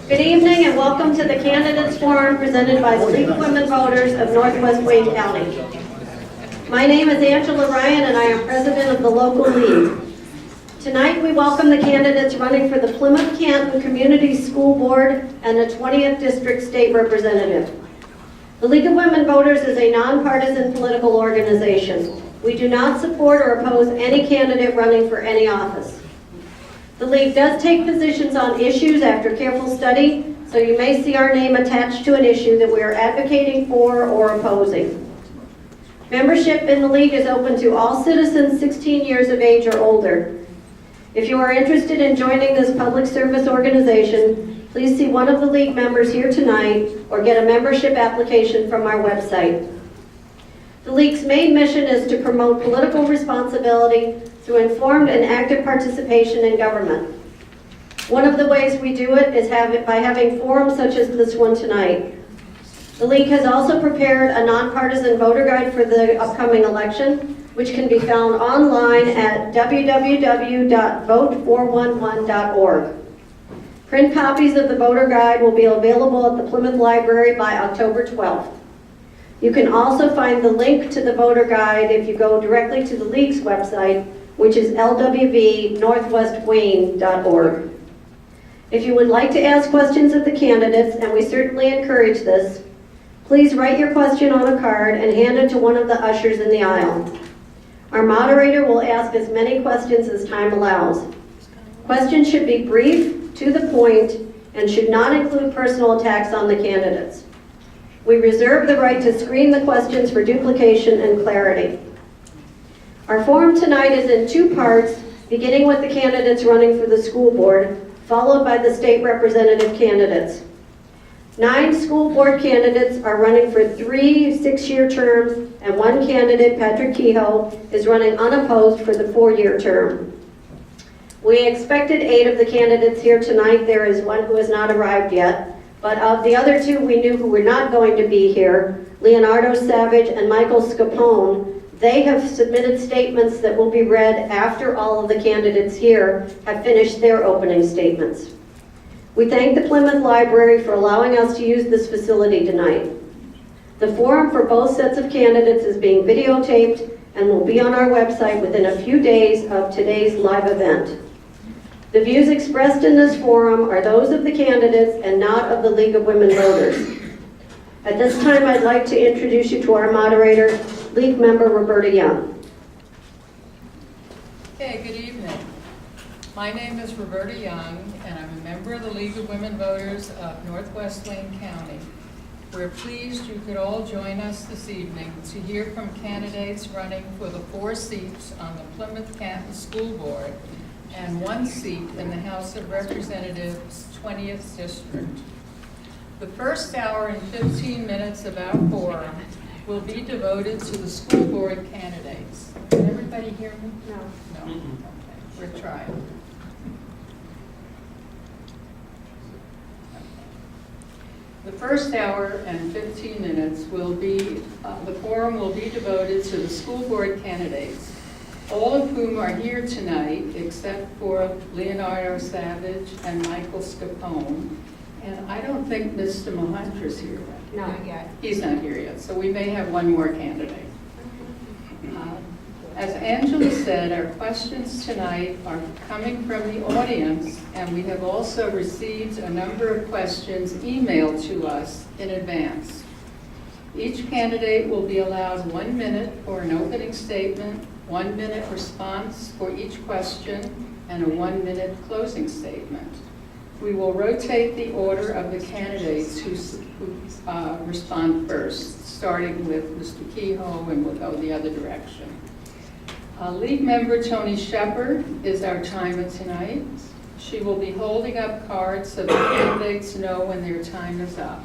Good evening and welcome to the Candidates Forum presented by the League of Women Voters of Northwest Wayne County. My name is Angela Ryan and I am president of the local league. Tonight we welcome the candidates running for the Plymouth-Canton Community School Board and the 20th District State Representative. The League of Women Voters is a nonpartisan political organization. We do not support or oppose any candidate running for any office. The League does take positions on issues after careful study, so you may see our name attached to an issue that we are advocating for or opposing. Membership in the League is open to all citizens 16 years of age or older. If you are interested in joining this public service organization, please see one of the League members here tonight or get a membership application from our website. The League's main mission is to promote political responsibility through informed and active participation in government. One of the ways we do it is by having forums such as this one tonight. The League has also prepared a nonpartisan voter guide for the upcoming election, which can be found online at www.vote411.org. Print copies of the voter guide will be available at the Plymouth Library by October 12th. You can also find the link to the voter guide if you go directly to the League's website, which is lwvnorthwestwayne.org. If you would like to ask questions of the candidates, and we certainly encourage this, please write your question on a card and hand it to one of the ushers in the aisle. Our moderator will ask as many questions as time allows. Questions should be brief, to the point, and should not include personal attacks on the candidates. We reserve the right to screen the questions for duplication and clarity. Our forum tonight is in two parts, beginning with the candidates running for the school board, followed by the state representative candidates. 9 school board candidates are running for 3 6-year terms, and one candidate, Patrick Kehoe, is running unopposed for the 4-year term. We expected 8 of the candidates here tonight. There is one who has not arrived yet, but of the other 2 we knew who were not going to be here, Leonardo Savage and Michael Scapone. They have submitted statements that will be read after all of the candidates here have finished their opening statements. We thank the Plymouth Library for allowing us to use this facility tonight. The forum for both sets of candidates is being videotaped and will be on our website within a few days of today's live event. The views expressed in this forum are those of the candidates and not of the League of Women Voters. At this time, I'd like to introduce you to our moderator, League member Roberta Young. Okay, good evening. My name is Roberta Young, and I'm a member of the League of Women Voters of Northwest Wayne County. We're pleased you could all join us this evening to hear from candidates running for the 4 seats on the Plymouth-Canton School Board and 1 seat in the House of Representatives 20th District. The first hour and 15 minutes of our forum will be devoted to the school board candidates. Can everybody hear me? No. No? Okay, we're trying. The first hour and 15 minutes will be, the forum will be devoted to the school board candidates, all of whom are here tonight except for Leonardo Savage and Michael Scapone. And I don't think Mr. Mahandra's here yet. Not yet. He's not here yet, so we may have one more candidate. As Angela said, our questions tonight are coming from the audience, and we have also received a number of questions emailed to us in advance. Each candidate will be allowed 1 minute for an opening statement, 1 minute response for each question, and a 1 minute closing statement. We will rotate the order of the candidates who respond first, starting with Mr. Kehoe, and we'll go the other direction. League member Tony Shepard is our timer tonight. She will be holding up cards so the candidates know when their time is up.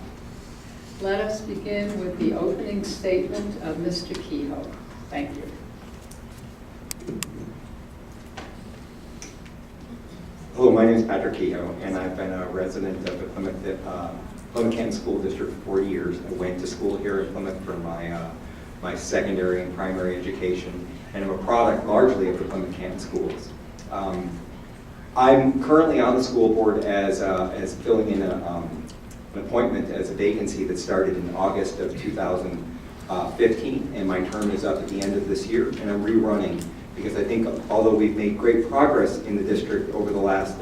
Let us begin with the opening statement of Mr. Kehoe. Thank you. Hello, my name is Patrick Kehoe, and I've been a resident of the Plymouth-Canton School District for 4 years. I went to school here in Plymouth for my secondary and primary education, and I'm a product largely of the Plymouth-Canton schools. I'm currently on the school board as filling in an appointment as a vacancy that started in August of 2015, and my term is up at the end of this year, and I'm rerunning because I think although we've made great progress in the district over the last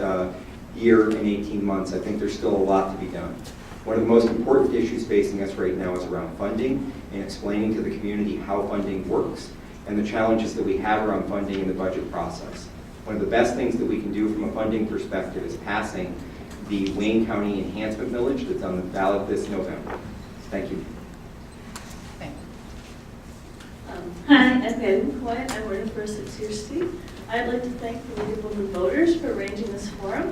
year and 18 months, I think there's still a lot to be done. One of the most important issues facing us right now is around funding and explaining to the community how funding works and the challenges that we have around funding in the budget process. One of the best things that we can do from a funding perspective is passing the Wayne County Enhancement Millage that's on the ballot this November. Thank you. Hi, I'm Patty McCoy. I'm running for a 6-year seat. I'd like to thank the League of Women Voters for arranging this forum.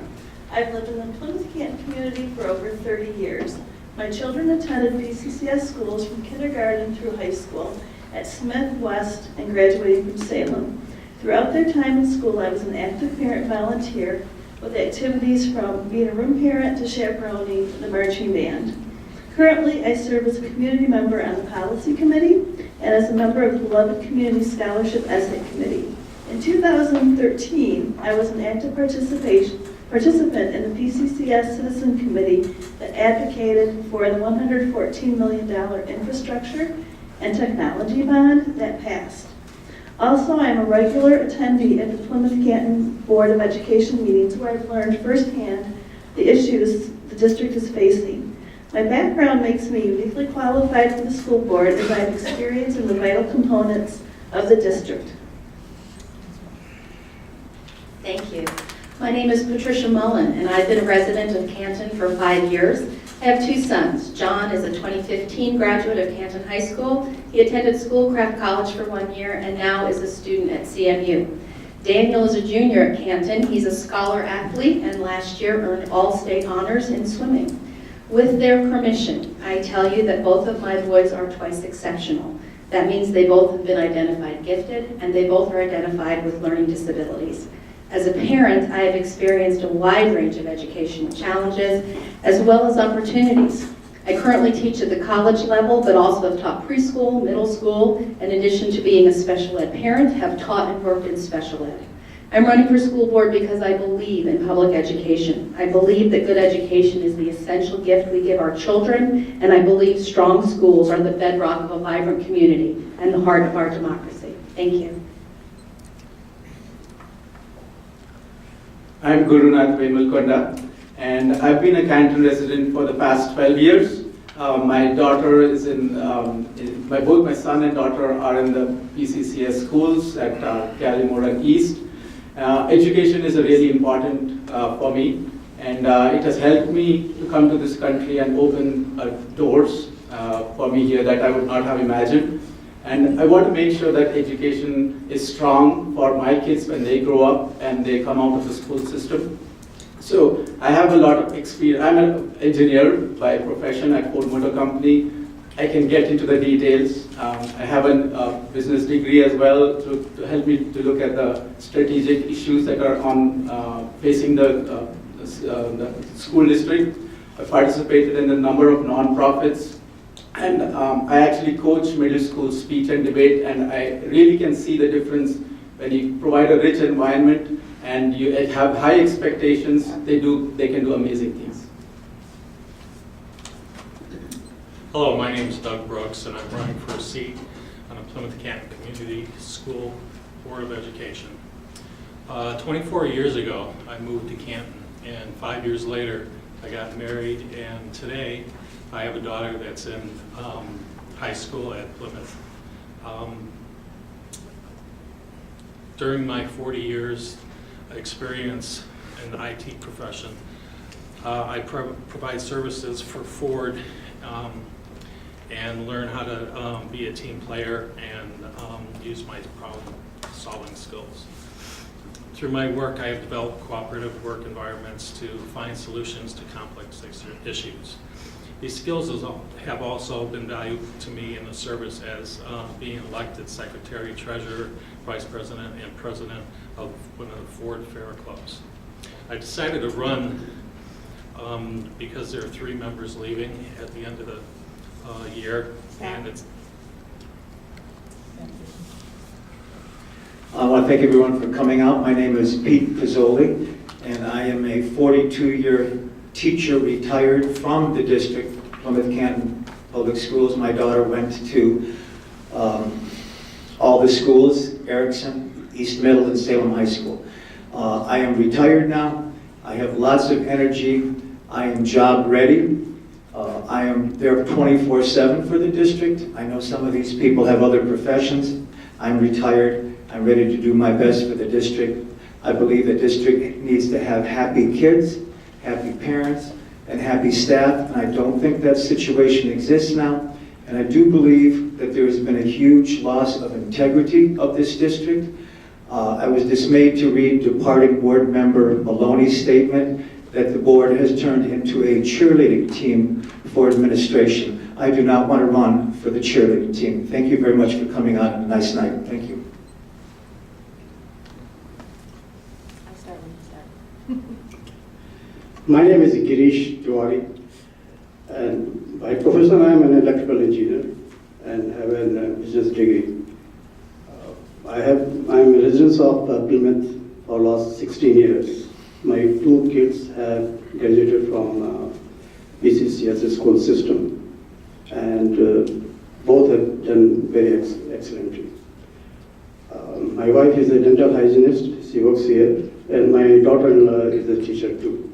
I've lived in the Plymouth-Canton community for over 30 years. My children attended PCCS schools from kindergarten through high school at Smith, West, and graduating from Salem. Throughout their time in school, I was an active parent volunteer with activities from being a room parent to chaperoning the marching band. Currently, I serve as a community member on the Policy Committee and as a member of the Beloved Community Scholarship Essay Committee. In 2013, I was an active participant in the PCCS Citizen Committee that advocated for the $114 million infrastructure and technology bond that passed. Also, I am a regular attendee at the Plymouth-Canton Board of Education meetings where I've learned firsthand the issues the district is facing. My background makes me uniquely qualified for the school board as I have experience in the vital components of the district. Thank you. My name is Patricia Mullen, and I've been a resident of Canton for 5 years. I have 2 sons. John is a 2015 graduate of Canton High School. He attended Schoolcraft College for 1 year and now is a student at CMU. Daniel is a junior at Canton. He's a scholar athlete and last year earned all-state honors in swimming. With their permission, I tell you that both of my boys are twice exceptional. That means they both have been identified gifted and they both are identified with learning disabilities. As a parent, I have experienced a wide range of educational challenges as well as opportunities. I currently teach at the college level, but also have taught preschool, middle school, in addition to being a special ed parent, have taught and worked in special ed. I'm running for school board because I believe in public education. I believe that good education is the essential gift we give our children, and I believe strong schools are the bedrock of a vibrant community and the heart of our democracy. Thank you. I'm Gurunath Vemalkonda, and I've been a Canton resident for the past 12 years. My daughter is both my son and daughter are in the PCCS schools at Gallimore East. Education is really important for me, and it has helped me to come to this country and open doors for me here that I would not have imagined. And I want to make sure that education is strong for my kids when they grow up and they come out of the school system. So I have a lot of experience. I'm an engineer by profession at Ford Motor Company. I can get into the details. I have a business degree as well to help me to look at the strategic issues that are facing the school district. I participated in a number of nonprofits. And I actually coach middle school speech and debate, and I really can see the difference when you provide a rich environment and you have high expectations. They can do amazing things. Hello, my name is Doug Brooks, and I'm running for a seat on the Plymouth-Canton Community School Board of Education. 24 years ago, I moved to Canton, and 5 years later, I got married, and today, I have a daughter that's in high school at Plymouth. During my 40 years experience in the IT profession, I provide services for Ford and learn how to be a team player and use my problem-solving skills. Through my work, I have developed cooperative work environments to find solutions to complex issues. These skills have also been valuable to me in the service as being elected secretary, treasurer, vice president, and president of one of the Ford Fair Clubs. I decided to run because there are 3 members leaving at the end of the year, and it's. I want to thank everyone for coming out. My name is Pete Pizzoli, and am a 42-year teacher retired from the district, Plymouth-Canton Public Schools. My daughter went to all the schools, Erickson, East Middle, and Salem High School. I am retired now. I have lots of energy. I am job ready. I am there 24/7 for the district. I know some of these people have other professions. I'm retired. I'm ready to do my best for the district. I believe the district needs to have happy kids, happy parents, and happy staff, and I don't think that situation exists now. And I do believe that there has been a huge loss of integrity of this district. I was dismayed to read departing board member Maloney's statement that the board has turned into a cheerleading team for administration. I do not want to run for the cheerleading team. Thank you very much for coming on a nice night. Thank you. My name is Girish Tiwari, and by profession I am an electrical engineer and have a business degree. I am a resident of Plymouth for last 16 years. My 2 kids have graduated from PCCS school system, and both have done very excellently. My wife is a dental hygienist, she works here, and my daughter-in-law is a teacher too.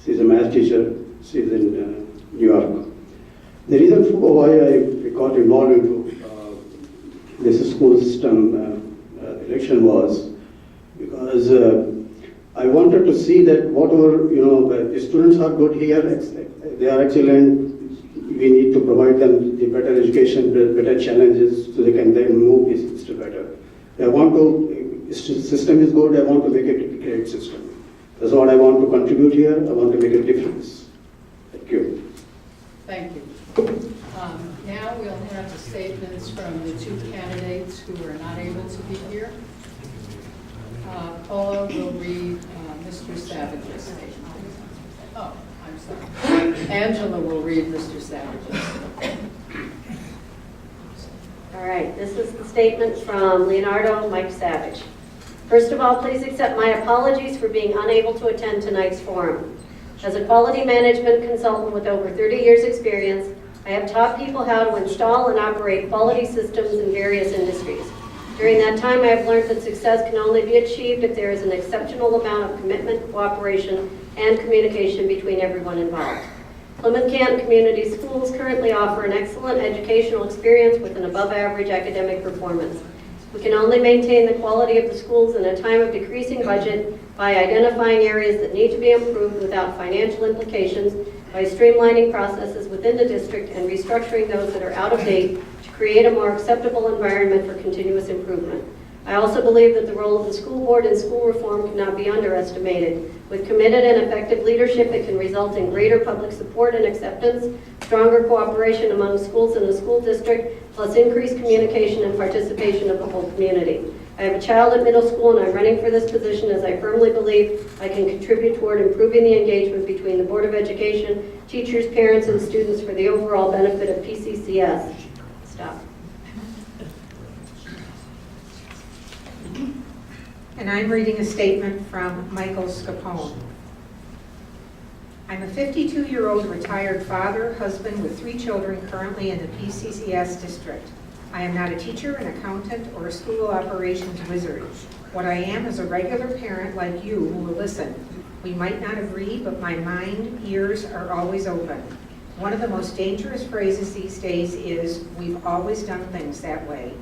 She's a math teacher, she's in New York. The reason for why I got involved into this school system election was because I wanted to see that whatever, the students are good here, they are excellent, we need to provide them the better education, better challenges, so they can then move this system better. System is good, I want to make it a great system. That's what I want to contribute here, I want to make a difference. Thank you. Thank you. Now we'll have the statements from the 2 candidates who are not able to be here. Paula will read Mr. Savage's statement. Oh, I'm sorry. Angela will read Mr. Savage's. All right, this is the statement from Leonardo Mike Savage. First of all, please accept my apologies for being unable to attend tonight's forum. As a quality management consultant with over 30 years experience, I have taught people how to install and operate quality systems in various industries. During that time, I have learned that success can only be achieved if there is an exceptional amount of commitment, cooperation, and communication between everyone involved. Plymouth-Canton Community Schools currently offer an excellent educational experience with an above-average academic performance. We can only maintain the quality of the schools in a time of decreasing budget by identifying areas that need to be improved without financial implications, by streamlining processes within the district and restructuring those that are out of date to create a more acceptable environment for continuous improvement. I also believe that the role of the school board in school reform cannot be underestimated. With committed and effective leadership, it can result in greater public support and acceptance, stronger cooperation among schools in a school district, plus increased communication and participation of the whole community. I have a child at middle school and I'm running for this position as I firmly believe I can contribute toward improving the engagement between the Board of Education, teachers, parents, and students for the overall benefit of PCCS. Stop. And I'm reading a statement from Michael Scapone. I'm a 52-year-old retired father, husband with 3 children currently in the PCCS district. I am not a teacher, an accountant, or a school operations wizard. What I am is a regular parent like you who will listen. We might not agree, but my mind, ears are always open. One of the most dangerous phrases these days is, we've always done things that way.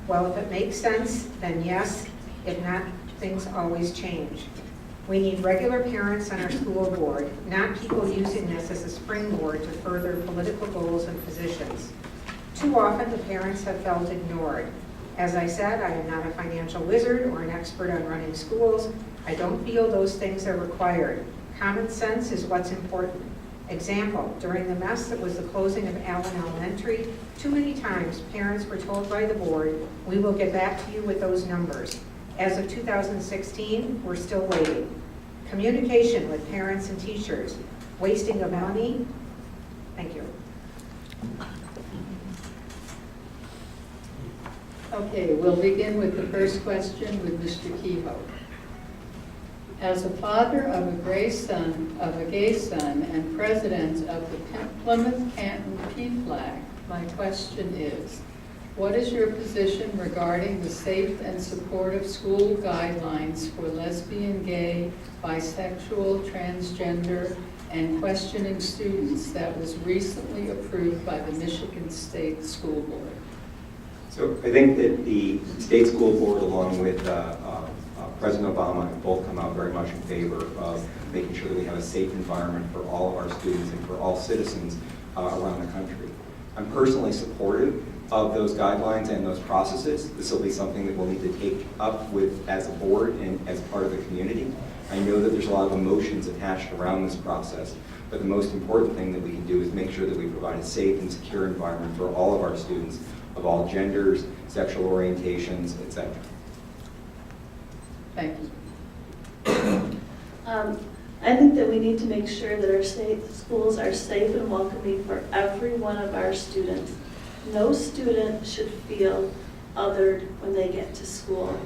Well, if it makes sense, then yes. If not, things always change. We need regular parents on our school board, not people using this as a springboard to further political goals and positions. Too often, the parents have felt ignored. As I said, I am not a financial wizard or an expert on running schools. I don't feel those things are required. Common sense is what's important. Example, during the mess that was the closing of Allen Elementary, too many times parents were told by the board, we will get back to you with those numbers. As of 2016, we're still waiting. Communication with parents and teachers, wasting of money. Thank you. Okay, we'll begin with the first question with Mr. Kehoe. As a father of a gay son, and president of the Plymouth-Canton PFLAG, my question is, what is your position regarding the safe and supportive school guidelines for lesbian, gay, bisexual, transgender, and questioning students that was recently approved by the Michigan State School Board? So I think that the state school board, along with President Obama, have both come out very much in favor of making sure that we have a safe environment for all of our students and for all citizens around the country. I'm personally supportive of those guidelines and those processes. This will be something that we'll need to take up with as a board and as part of the community. I know that there's a lot of emotions attached around this process, but the most important thing that we can do is make sure that we provide a safe and secure environment for all of our students of all genders, sexual orientations, etc. Thank you. I think that we need to make sure that our schools are safe and welcoming for every one of our students. No student should feel othered when they get to school.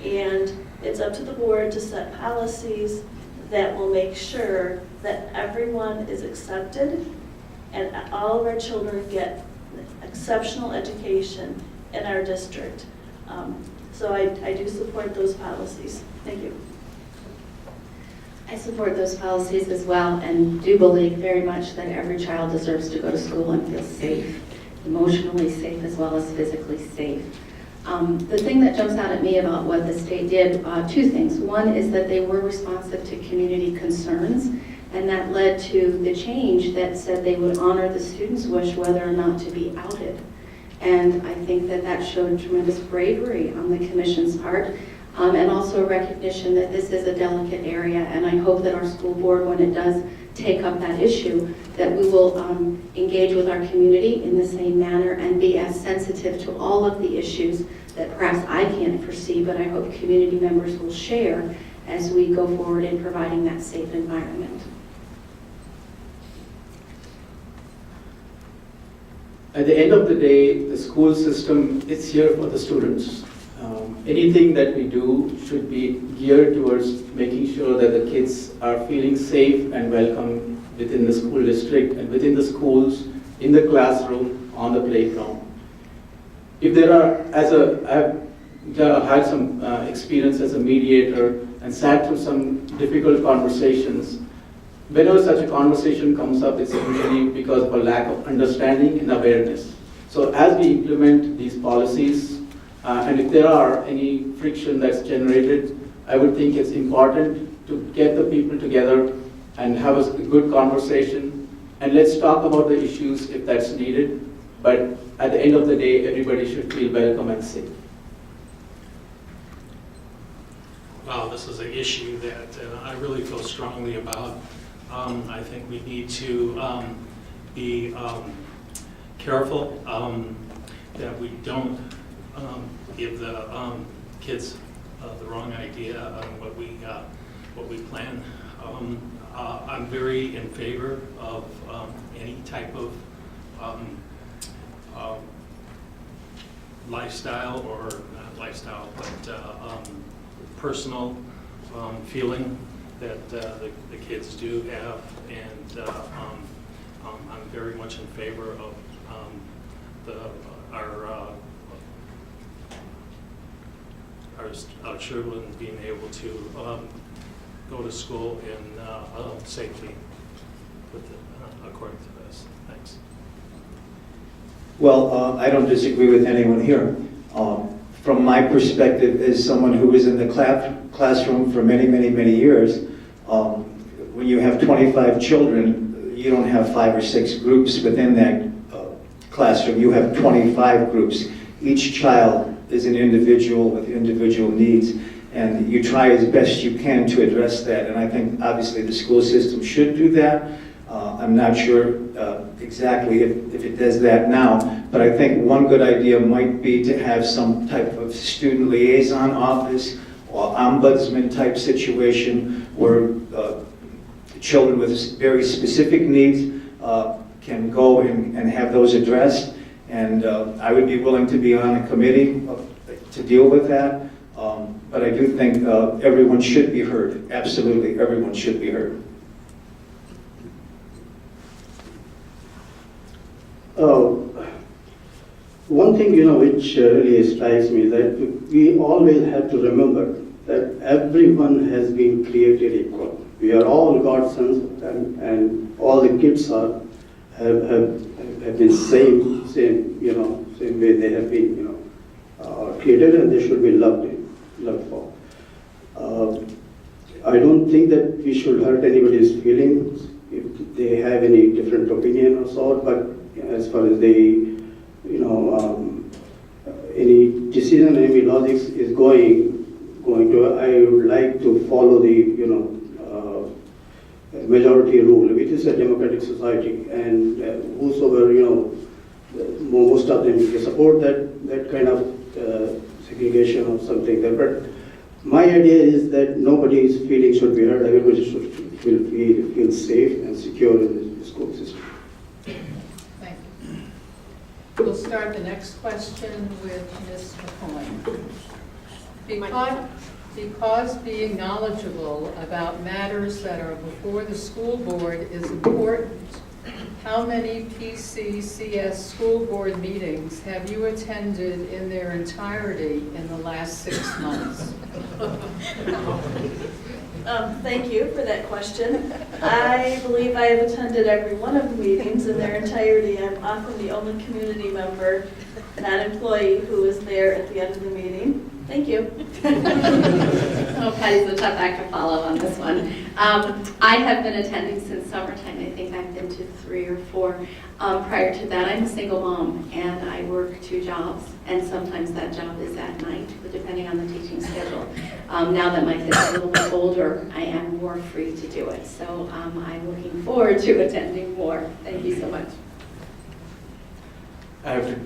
And it's up to the board to set policies that will make sure that everyone is accepted and all of our children get exceptional education in our district. So I do support those policies. Thank you. I support those policies as well and do believe very much that every child deserves to go to school and feel safe, emotionally safe as well as physically safe. The thing that jumps out at me about what the state did, two things. One is that they were responsive to community concerns, and that led to the change that said they would honor the student's wish whether or not to be outed. And I think that that showed tremendous bravery on the commission's part, and also a recognition that this is a delicate area, and I hope that our school board, when it does take up that issue, that we will engage with our community in the same manner and be as sensitive to all of the issues that perhaps I can't foresee, but I hope community members will share as we go forward in providing that safe environment. At the end of the day, the school system is here for the students. Anything that we do should be geared towards making sure that the kids are feeling safe and welcome within the school district and within the schools, in the classroom, on the playground. If there are, I've had some experience as a mediator and sat through some difficult conversations. Whenever such a conversation comes up, it's usually because of a lack of understanding and awareness. So as we implement these policies, and if there are any friction that's generated, I would think it's important to get the people together and have a good conversation. And let's talk about the issues if that's needed. But at the end of the day, everybody should feel welcome and safe. Wow, this is an issue that I really feel strongly about. I think we need to be careful that we don't give the kids the wrong idea on what we plan. I'm very in favor of any type of lifestyle, or not lifestyle, but personal feeling that the kids do have, and I'm very much in favor of our children being able to go to school in safety according to this. Thanks. Well, I don't disagree with anyone here. From my perspective, as someone who was in the classroom for many, many, many years, when you have 25 children, you don't have 5 or 6 groups within that classroom. You have 25 groups. Each child is an individual with individual needs, and you try as best you can to address that. And I think obviously the school system should do that. I'm not sure exactly if it does that now, but I think one good idea might be to have some type of student liaison office or ombudsman type situation where children with very specific needs can go and have those addressed. And I would be willing to be on a committee to deal with that. But but I do think everyone should be heard. Absolutely, everyone should be heard. One thing, which really strikes me, that we always have to remember that everyone has been created equal. We are all God's sons, and all the kids have been same way they have been, created, and they should be loved for. I don't think that we should hurt anybody's feelings if they have any different opinion or sort, but as far as they, any decision, any logic is going to, I would like to follow the, majority rule, which is a democratic society, and whosoever, most of them support that kind of segregation or something there. But my idea is that nobody's feelings should be hurt. Everybody should feel safe and secure in the school system. Thank you. We'll start the next question with Ms. McCoy. Because being knowledgeable about matters that are before the school board is important, how many PCCS school board meetings have you attended in their entirety in the last 6 months? Thank you for that question. I believe I have attended every one of the meetings in their entirety. I'm often the only community member, not employee, who is there at the end of the meeting. Thank you. Oh, Patty's the tough act to follow on this one. I have been attending since summertime. I think I've been to 3 or 4. Prior to that, I'm a single mom, and I work 2 jobs, and sometimes that job is at night, depending on the teaching schedule. Now that my kids are a little bit older, I am more free to do it. So I'm looking forward to attending more. Thank you so much. I have to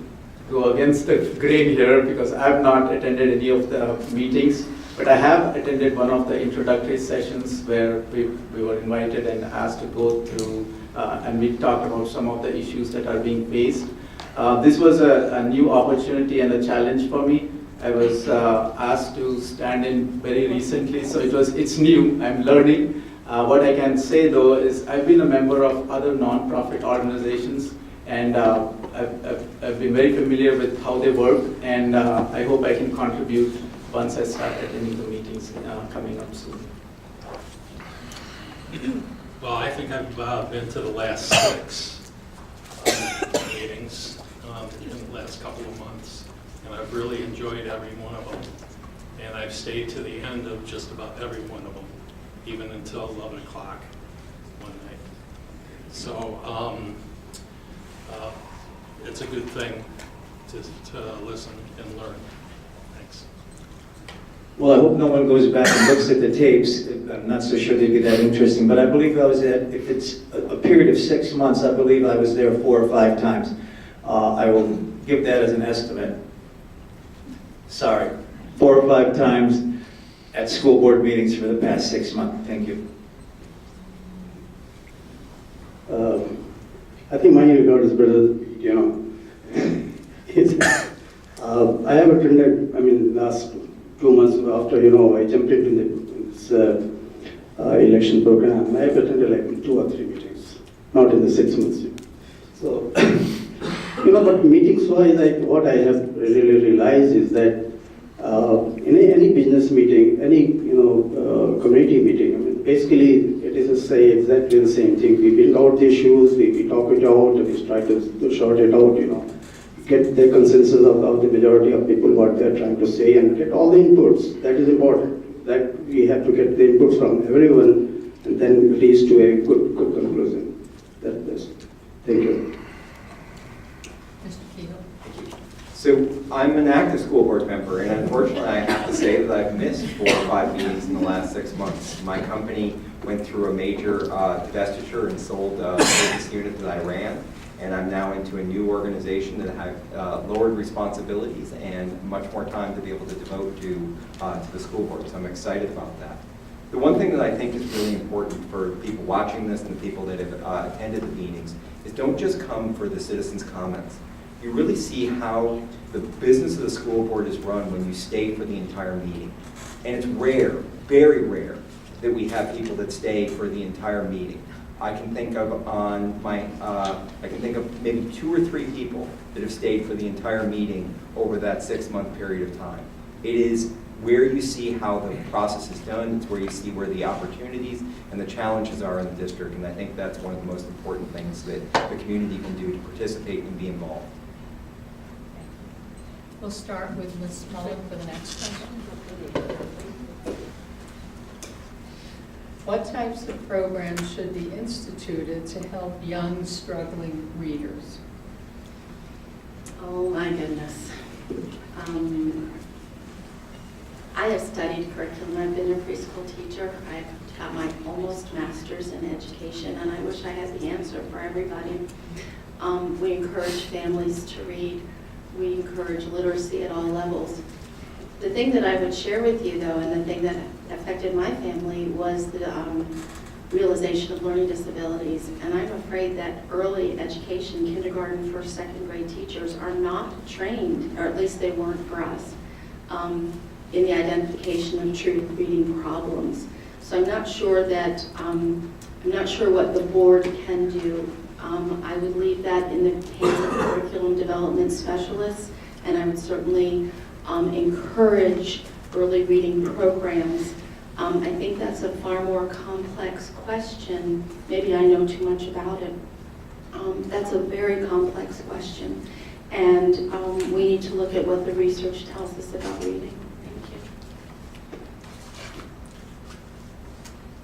go against the grain here because I have not attended any of the meetings, but I have attended one of the introductory sessions where we were invited and asked to go through and we talked about some of the issues that are being faced. This was a new opportunity and a challenge for me. I was asked to stand in very recently, so it's new, I'm learning. What I can say though is I've been a member of other non-profit organizations, and I've been very familiar with how they work, and I hope I can contribute once I start attending the meetings coming up soon. Well, I think I've been to the last 6 meetings in the last couple of months, and I've really enjoyed every one of them. And I've stayed to the end of just about every one of them, even until 11 o'clock one night. So it's a good thing to listen and learn. Thanks. Well, I hope no one goes back and looks at the tapes. I'm not so sure they'd be that interesting, but I believe I was at, if it's a period of 6 months, I believe I was there 4 or 5 times. I will give that as an estimate. Sorry, 4 or 5 times at school board meetings for the past 6 months. Thank you. I think my regard is better, I have attended, last 2 months after, I jumped into this election program. I have attended like 2 or 3 meetings, not in the 6 months. So, but meetings-wise, what I have really realized is that in any business meeting, any, community meeting, basically it is exactly the same thing. We bring out the issues, we talk it out, and we try to sort it out, get the consensus of the majority of people what they're trying to say, and get all the inputs. That is important. That we have to get the inputs from everyone, and then leads to a good conclusion. That's it. Thank you. Mr. Kehoe? So I'm an active school board member, and unfortunately I have to say that I've missed 4 or 5 meetings in the last 6 months. My company went through a major divestiture and sold a business unit that I ran, and I'm now into a new organization that have lowered responsibilities and much more time to be able to devote to the school board, so I'm excited about that. The one thing that I think is really important for people watching this and the people that have attended the meetings is don't just come for the citizens' comments. you really see how the business of the school board is run when you stay for the entire meeting. And it's rare, very rare, that we have people that stay for the entire meeting. I can think of maybe 2 or 3 people that have stayed for the entire meeting over that 6-month period of time. It is where you see how the process is done, it's where you see where the opportunities and the challenges are in the district, and I think that's one of the most important things that the community can do to participate and be involved. We'll start with Ms. Mullen for the next question. What types of programs should be instituted to help young, struggling readers? Oh my goodness. I have studied curriculum. I've been a preschool teacher. I've got my almost master's in education, and I wish I had the answer for everybody. We encourage families to read. We encourage literacy at all levels. The thing that I would share with you, though, and the thing that affected my family was the realization of learning disabilities. And I'm afraid that early education, kindergarten, first, second grade teachers are not trained, or at least they weren't for us, in the identification of true reading problems. So I'm not sure that, I'm not sure what the board can do. I would leave that in the hands of curriculum development specialists, and I would certainly encourage early reading programs. I think that's a far more complex question. Maybe I know too much about it. That's a very complex question, and we need to look at what the research tells us about reading. Thank you.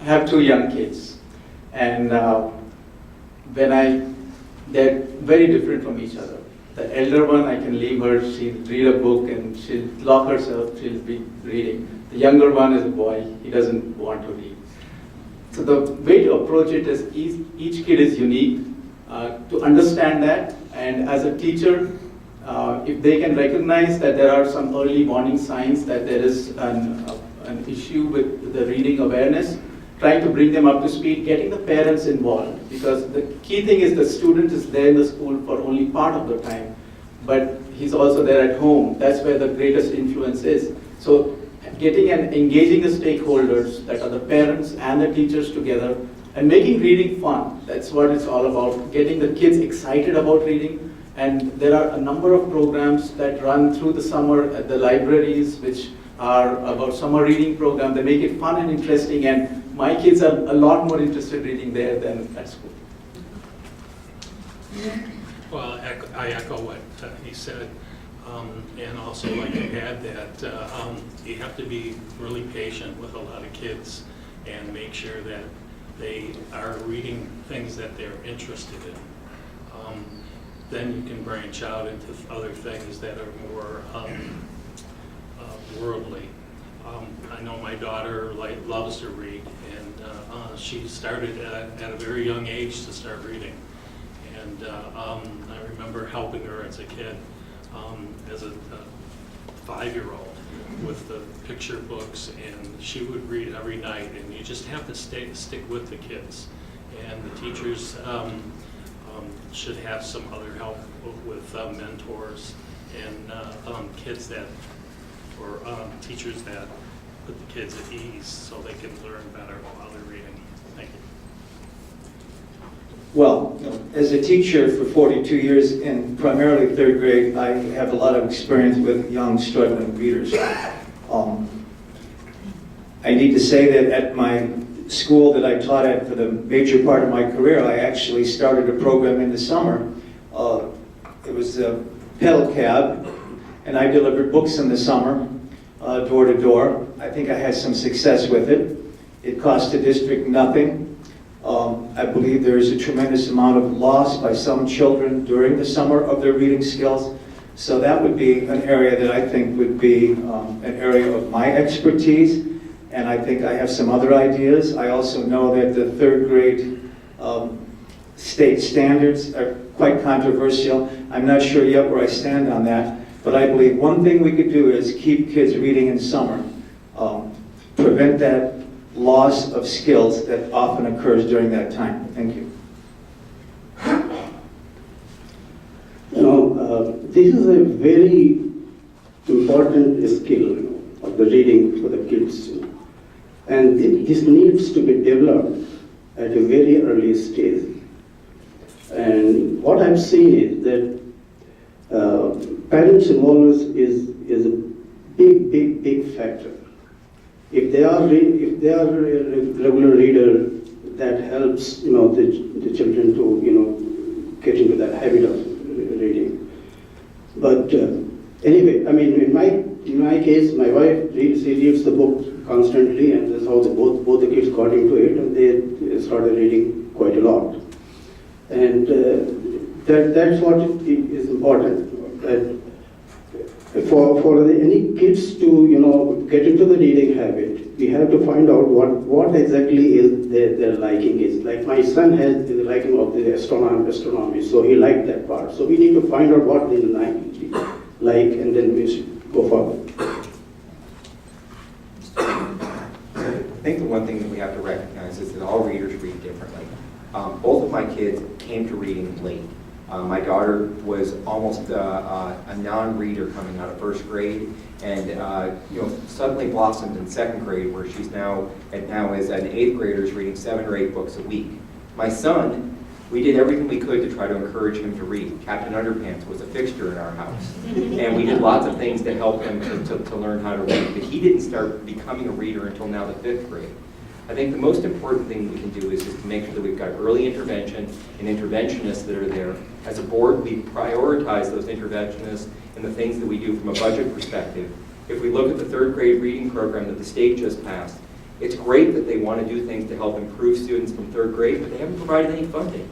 I have 2 young kids, and they're very different from each other. The elder one, I can leave her, she'll read a book and she'll lock herself, she'll be reading. The younger one is a boy, he doesn't want to read. So the way to approach it is each kid is unique. To understand that, and as a teacher, if they can recognize that there are some early warning signs that there is an issue with the reading awareness, trying to bring them up to speed, getting the parents involved, because the key thing is the student is there in the school for only part of the time, but he's also there at home. That's where the greatest influence is. So getting and engaging the stakeholders, that are the parents and the teachers together, and making reading fun. That's what it's all about, getting the kids excited about reading. And there are a number of programs that run through the summer at the libraries, which are about summer reading program. They make it fun and interesting, and my kids are a lot more interested reading there than at school. Well, I echo what he said, and also like to add that you have to be really patient with a lot of kids and make sure that they are reading things that they're interested in. Then you can branch out into other things that are more worldly. I know my daughter loves to read, and she started at a very young age to start reading. And I remember helping her as a kid, as a 5-year-old, with the picture books, and she would read every night. And you just have to stick with the kids, and the teachers should have some other help with mentors and kids that, or teachers that put the kids at ease so they can learn better while they're reading. Thank you. Well, as a teacher for 42 years in primarily 3rd grade, I have a lot of experience with young struggling readers. I need to say that at my school that I taught at for the major part of my career, I actually started a program in the summer. It was a pedal cab, and I delivered books in the summer, door to door. I think I had some success with it. It cost the district nothing. I believe there is a tremendous amount of loss by some children during the summer of their reading skills. So that would be an area that I think would be an area of my expertise. And I think I have some other ideas. I also know that the 3rd grade state standards are quite controversial. I'm not sure yet where I stand on that, but I believe one thing we could do is keep kids reading in summer, prevent that loss of skills that often occurs during that time. Thank you. You know, this is a very important skill, of the reading for the kids. And this needs to be developed at a very early stage. And what I've seen is that parents' involvement is a big factor. If they are a regular reader, that helps the children to get into that habit of reading. But anyway, I mean, in my case, my wife reads the book constantly, and that's how both the kids got into it, and they started reading quite a lot. And that's what is important. That for any kids to get into the reading habit, we have to find out what exactly is their liking is. Like my son has the liking of the astronomy, so he liked that part. So we need to find out what they like, and then we should go forward. I think the one thing that we have to recognize is that all readers read differently. Both of my kids came to reading late. My daughter was almost a non-reader coming out of first grade, and suddenly blossomed in second grade, where she's now as an eighth grader is reading 7 or 8 books a week. My son, we did everything we could to try to encourage him to read. Captain Underpants was a fixture in our house, and we did lots of things to help him to learn how to read. But he didn't start becoming a reader until now the 5th grade. I think the most important thing we can do is to make sure that we've got early intervention and interventionists that are there. As a board, we prioritize those interventionists and the things that we do from a budget perspective. If we look at the 3rd grade reading program that the state just passed, it's great that they want to do things to help improve students from 3rd grade, but they haven't provided any funding.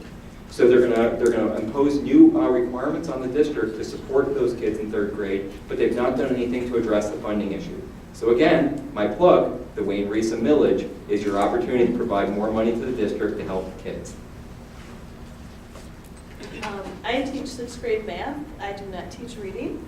So they're gonna impose new requirements on the district to support those kids in 3rd grade, but they've not done anything to address the funding issue. So again, my plug, the Wayne Risa Millage, is your opportunity to provide more money to the district to help the kids. I teach 6th grade math. I do not teach reading.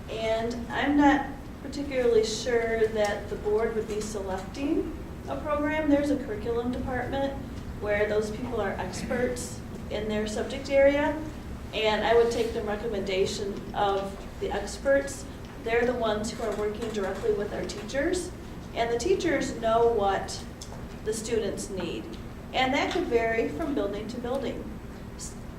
And I'm not particularly sure that the board would be selecting a program. There's a curriculum department where those people are experts in their subject area. And I would take the recommendation of the experts. They're the ones who are working directly with our teachers. And the teachers know what the students need. And that could vary from building to building.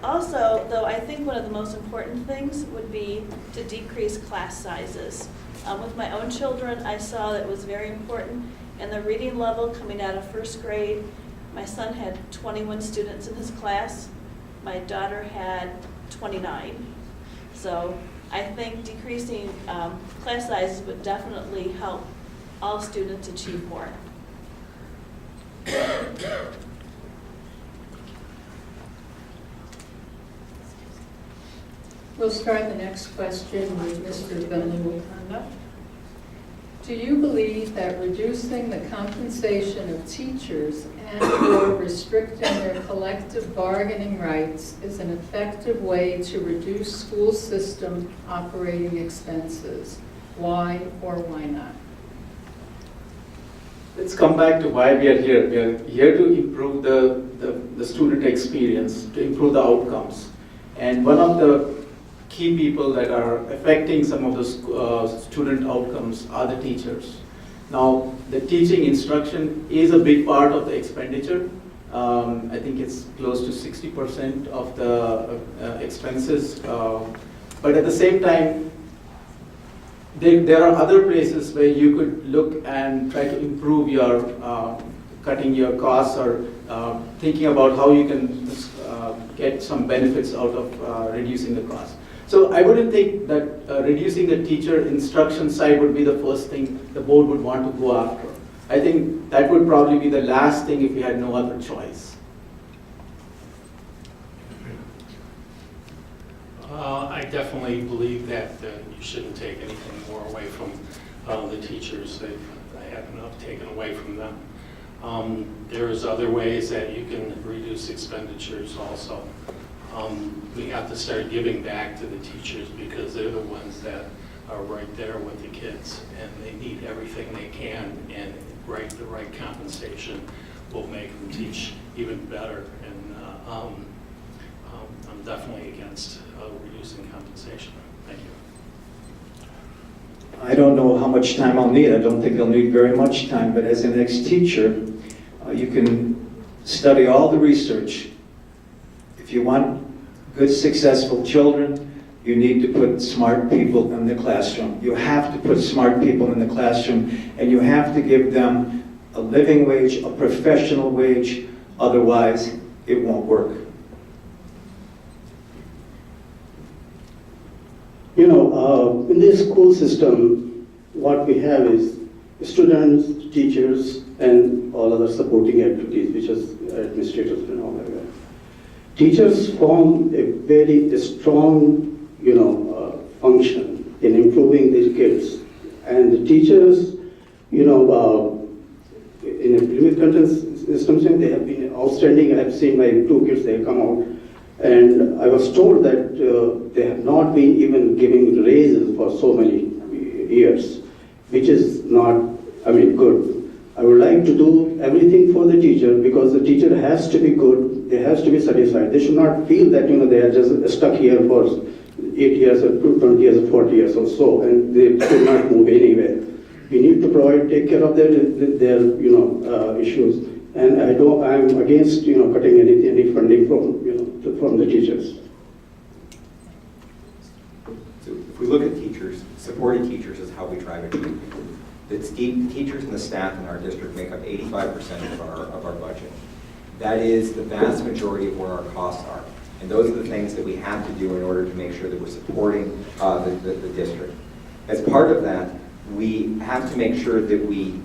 Also, though, I think one of the most important things would be to decrease class sizes. With my own children, I saw that it was very important. And the reading level coming out of 1st grade, my son had 21 students in his class. My daughter had 29. So I think decreasing class sizes would definitely help all students achieve more. We'll start the next question with Mr. Benley-Wakanda. Do you believe that reducing the compensation of teachers and/or restricting their collective bargaining rights is an effective way to reduce school system operating expenses? Why or why not? Let's come back to why we are here. We are here to improve the student experience, to improve the outcomes. And one of the key people that are affecting some of the student outcomes are the teachers. Now, the teaching instruction is a big part of the expenditure. I think it's close to 60% of the expenses. But at the same time, there are other places where you could look and try to improve your cutting your costs, or thinking about how you can get some benefits out of reducing the cost. So I wouldn't think that reducing the teacher instruction side would be the first thing the board would want to go after. I think that would probably be the last thing if we had no other choice. I definitely believe that you shouldn't take anything more away from the teachers. I have enough taken away from them. There's other ways that you can reduce expenditures also. We have to start giving back to the teachers, because they're the ones that are right there with the kids, and they need everything they can, and the right compensation will make them teach even better. And I'm definitely against reducing compensation. Thank you. I don't know how much time I'll need. I don't think I'll need very much time, but as an ex-teacher, you can study all the research. If you want good, successful children, you need to put smart people in the classroom. You have to put smart people in the classroom, and you have to give them a living wage, a professional wage, otherwise it won't work. You know, in this school system, what we have is students, teachers, and all other supporting activities, which is administrators and all like that. Teachers form a very strong, function in improving these kids. And the teachers, in the Plymouth-Canton system, they have been outstanding. I have seen my 2 kids, they have come out. And I was told that they have not been even giving raises for so many years, which is not, good. I would like to do everything for the teacher, because the teacher has to be good, they has to be satisfied. They should not feel that, they are just stuck here for 8 years or 20 years or 40 years or so, and they should not move anywhere. We need to take care of their issues. And I'm against, cutting any funding from the teachers. So if we look at teachers, supporting teachers is how we drive achievement. The teachers and the staff in our district make up 85% of our budget. That is the vast majority of where our costs are. And those are the things that we have to do in order to make sure that we're supporting the district. As part of that, we have to make sure that we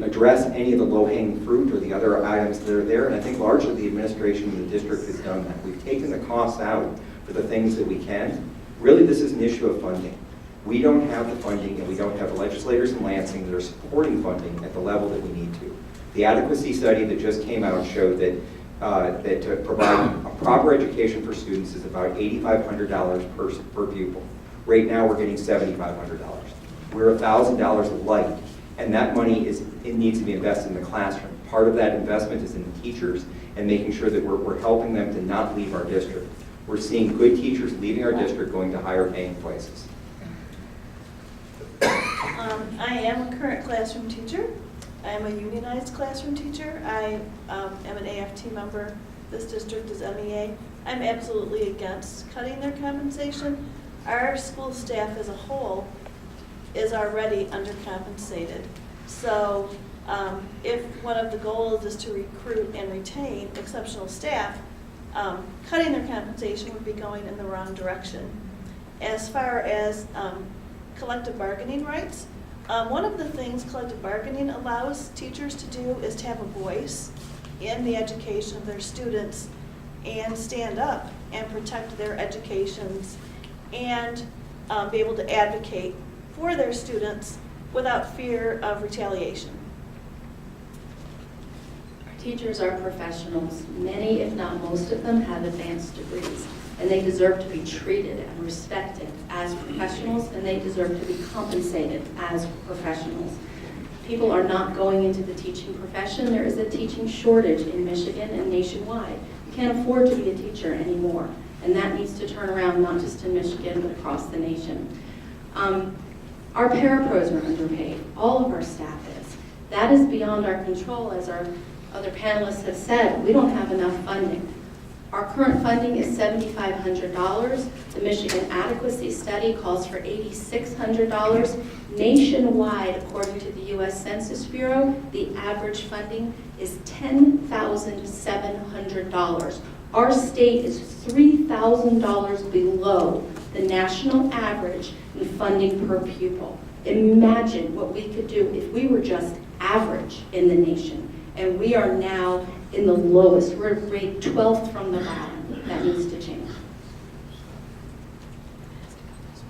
address any of the low-hanging fruit or the other items that are there. And I think largely the administration in the district has done that. We've taken the costs out for the things that we can. Really, this is an issue of funding. We don't have the funding, and we don't have legislators in Lansing that are supporting funding at the level that we need to. The adequacy study that just came out showed that to provide a proper education for students is about $8,500 per pupil. Right now, we're getting $7,500. We're $1,000 light, and that money needs to be invested in the classroom. Part of that investment is in the teachers and making sure that we're helping them to not leave our district. We're seeing good teachers leaving our district, going to higher paying places. I am a current classroom teacher. I am a unionized classroom teacher. I am an AFT member. This district is MEA. I'm absolutely against cutting their compensation. Our school staff as a whole is already undercompensated. So if one of the goals is to recruit and retain exceptional staff, cutting their compensation would be going in the wrong direction. As far as collective bargaining rights, one of the things collective bargaining allows teachers to do is to have a voice in the education of their students and stand up and protect their educations and be able to advocate for their students without fear of retaliation. Teachers are professionals. Many, if not most of them, have advanced degrees, and they deserve to be treated and respected as professionals, and they deserve to be compensated as professionals. People are not going into the teaching profession. There is a teaching shortage in Michigan and nationwide. You can't afford to be a teacher anymore, and that needs to turn around, not just in Michigan, but across the nation. Our parapros are underpaid. All of our staff is. That is beyond our control, as our other panelists have said. We don't have enough funding. Our current funding is $7,500. The Michigan Adequacy Study calls for $8,600. Nationwide, according to the U.S. Census Bureau, the average funding is $10,700. Our state is $3,000 below the national average in funding per pupil. Imagine what we could do if we were just average in the nation. And we are now in the lowest. We're ranked 12th from the bottom. That needs to change.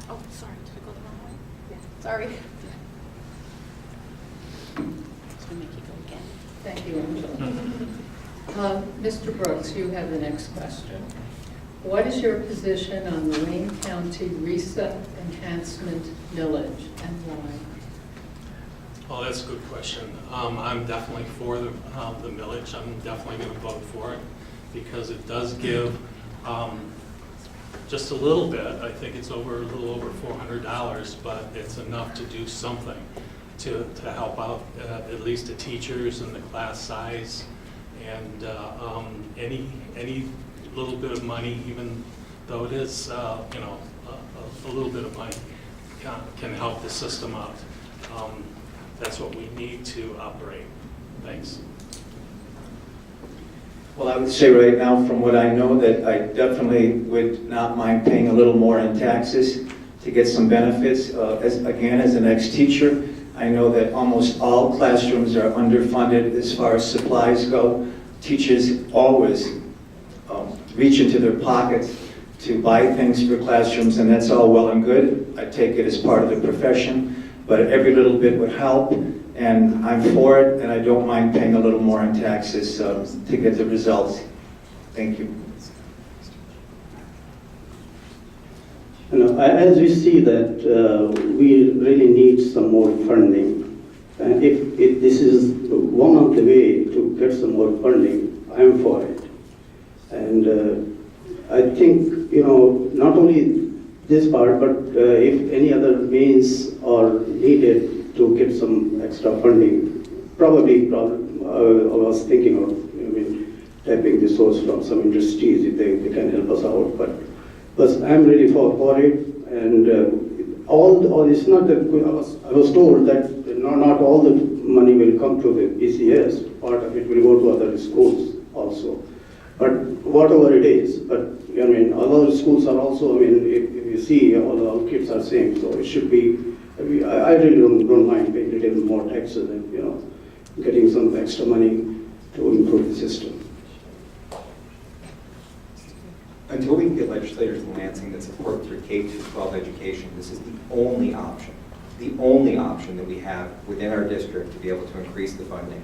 Oh, sorry, did I go the wrong way? Yeah. Sorry. Thank you, Angela. Mr. Brooks, you have the next question. What is your position on the Wayne County RESA enhancement millage and why? Oh, that's a good question. I'm definitely for the millage. I'm definitely going to vote for it because it does give just a little bit. I think it's a little over $400, but it's enough to do something to help out at least the teachers and the class size. And any little bit of money, even though it is a little bit of money, can help the system out. That's what we need to operate. Thanks. Well, I would say right now, from what I know, that I definitely would not mind paying a little more in taxes to get some benefits. As an ex-teacher, I know that almost all classrooms are underfunded as far as supplies go. Teachers always reach into their pockets to buy things for classrooms, and that's all well and good. I take it as part of the profession, but every little bit would help, and I'm for it, and I don't mind paying a little more in taxes to get the results. Thank you. As we see that we really need some more funding, and if this is one of the way to get some more funding, I'm for it. And I think, not only this part, but if any other means are needed to get some extra funding, probably I was thinking of tapping the source from some industries if they can help us out. But I'm really for it, and all it's not that I was told that not all the money will come to the PCS. Part of it will go to other schools also. But whatever it is, but other schools are also, if you see, all kids are same, so it should be, I really don't mind paying a little more taxes and, getting some extra money to improve the system. Until we can get legislators in Lansing that support through K-12 education, this is the only option that we have within our district to be able to increase the funding.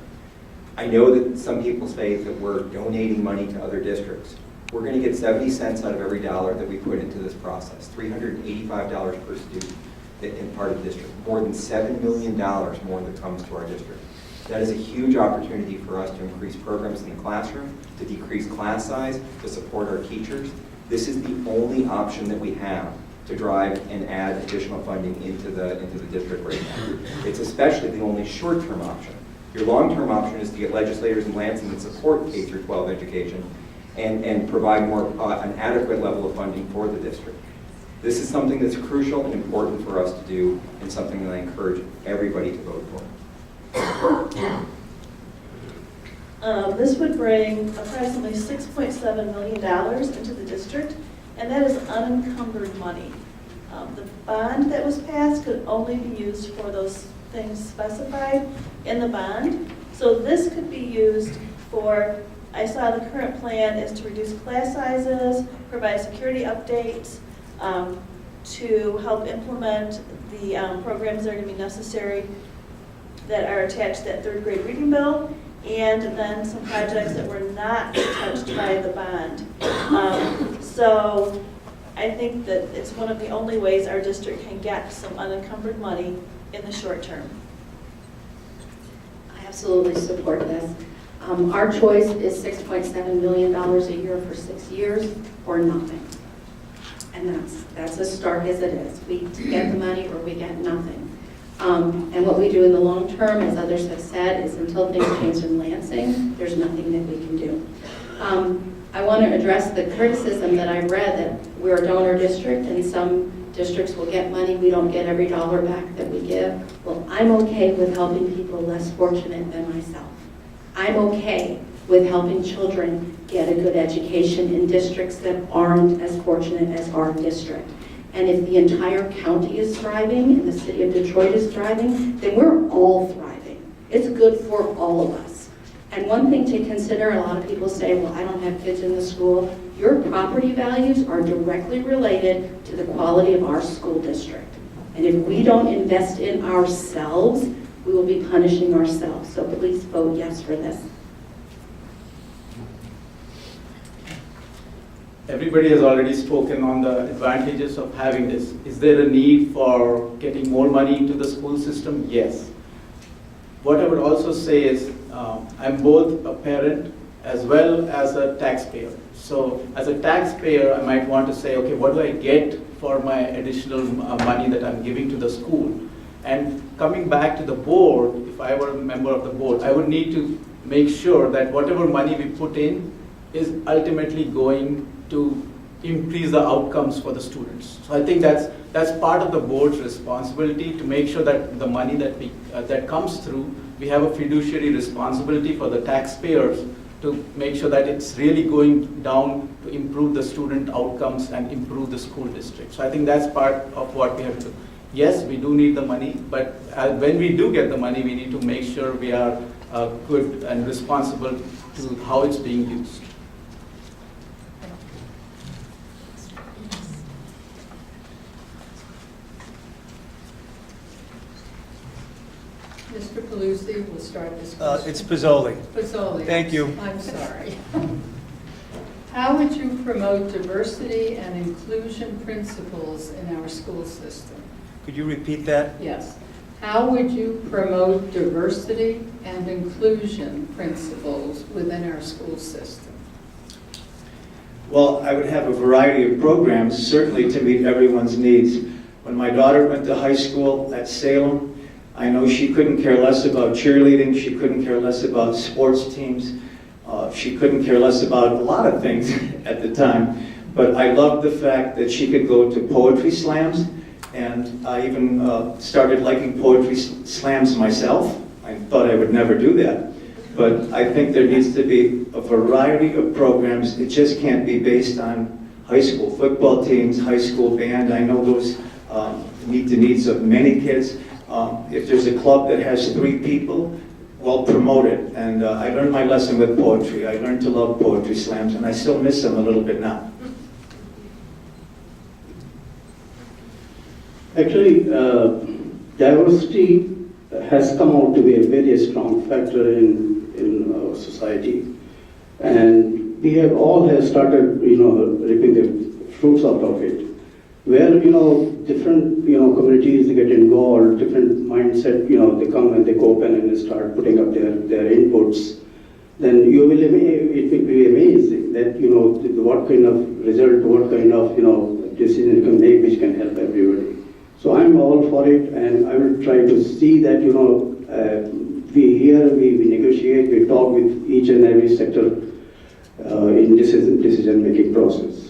I know that some people say that we're donating money to other districts. We're going to get 70 cents out of every dollar that we put into this process, $385 per student in part of the district, more than $7 million more that comes to our district. That is a huge opportunity for us to increase programs in the classroom, to decrease class size, to support our teachers. This is the only option that we have to drive and add additional funding into the district right now. It's especially the only short-term option. Your long-term option is to get legislators in Lansing that support K-12 education and provide more an adequate level of funding for the district. This is something that's crucial and important for us to do, and something that I encourage everybody to vote for. This would bring approximately $6.7 million into the district, and that is unencumbered money. The bond that was passed could only be used for those things specified in the bond. So this could be used for, I saw the current plan is to reduce class sizes, provide security updates, to help implement the programs that are going to be necessary that are attached to that third grade reading bill, and then some projects that were not touched by the bond. So I think that it's one of the only ways our district can get some unencumbered money in the short term. I absolutely support this. Our choice is $6.7 million a year for 6 years or nothing. And that's as stark as it is. We get the money or we get nothing. And what we do in the long term, as others have said, is until things change in Lansing, there's nothing that we can do. I want to address the criticism that I read that we're a donor district and some districts will get money, we don't get every dollar back that we give. Well, I'm okay with helping people less fortunate than myself. I'm okay with helping children get a good education in districts that aren't as fortunate as our district. And if the entire county is thriving and the city of Detroit is thriving, then we're all thriving. It's good for all of us. And one thing to consider, a lot of people say, well, I don't have kids in the school. Your property values are directly related to the quality of our school district. And if we don't invest in ourselves, we will be punishing ourselves. So please vote yes for this. Everybody has already spoken on the advantages of having this. Is there a need for getting more money into the school system? Yes. What I would also say is I'm both a parent as well as a taxpayer. So as a taxpayer, I might want to say, okay, what do I get for my additional money that I'm giving to the school? And coming back to the board, if I were a member of the board, I would need to make sure that whatever money we put in is ultimately going to increase the outcomes for the students. So I think that's part of the board's responsibility to make sure that the money that comes through, we have a fiduciary responsibility for the taxpayers to make sure that it's really going down to improve the student outcomes and improve the school district. So I think that's part of what we have to do. Yes, we do need the money, but when we do get the money, we need to make sure we are good and responsible to how it's being used. Mr. Paluzzi will start this question. It's Pizzoli. Pizzoli. Thank you. I'm sorry. How would you promote diversity and inclusion principles in our school system? Could you repeat that? Yes. How would you promote diversity and inclusion principles within our school system? Well, I would have a variety of programs, certainly to meet everyone's needs. When my daughter went to high school at Salem, I know she couldn't care less about cheerleading, she couldn't care less about sports teams, she couldn't care less about a lot of things at the time, but I loved the fact that she could go to poetry slams, and I even started liking poetry slams myself. I thought I would never do that, but I think there needs to be a variety of programs. It just can't be based on high school football teams, high school band. I know those meet the needs of many kids. If there's a club that has 3 people, well, promote it. And I learned my lesson with poetry. I learned to love poetry slams, and I still miss them a little bit now. Actually, diversity has come out to be a very strong factor in our society. And we have all have started, reaping the fruits out of it. Where, different, communities get involved, different mindset, they come and they go open and they start putting up their inputs, then it will be amazing that, what kind of result, what kind of, decision you can make which can help everybody. So I'm all for it, and I will try to see that, we negotiate, we talk with each and every sector in decision-making process.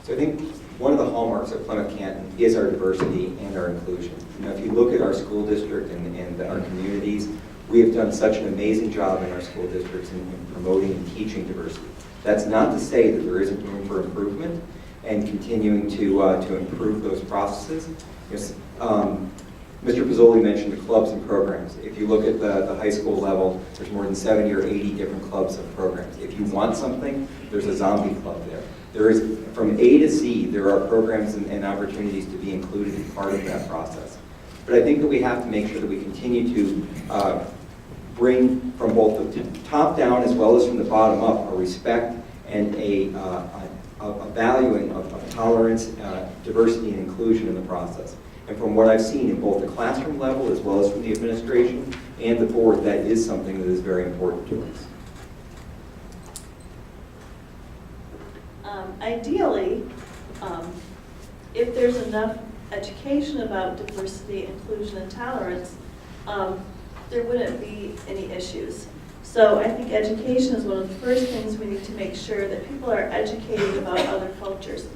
So I think one of the hallmarks of Plymouth-Canton is our diversity and our inclusion. If you look at our school district and our communities, we have done such an amazing job in our school districts in promoting and teaching diversity. That's not to say that there isn't room for improvement and continuing to improve those processes. Yes, Mr. Pizzoli mentioned the clubs and programs. If you look at the high school level, there's more than 70 or 80 different clubs and programs. If you want something, there's a zombie club there. There is, from A to Z, there are programs and opportunities to be included as part of that process. But I think that we have to make sure that we continue to bring from both the top down as well as from the bottom up a respect and a valuing of tolerance, diversity, and inclusion in the process. And from what I've seen in both the classroom level as well as from the administration and the board, that is something that is very important to us. Ideally, if there's enough education about diversity, inclusion, and tolerance, there wouldn't be any issues. So I think education is one of the first things we need to make sure that people are educated about other cultures.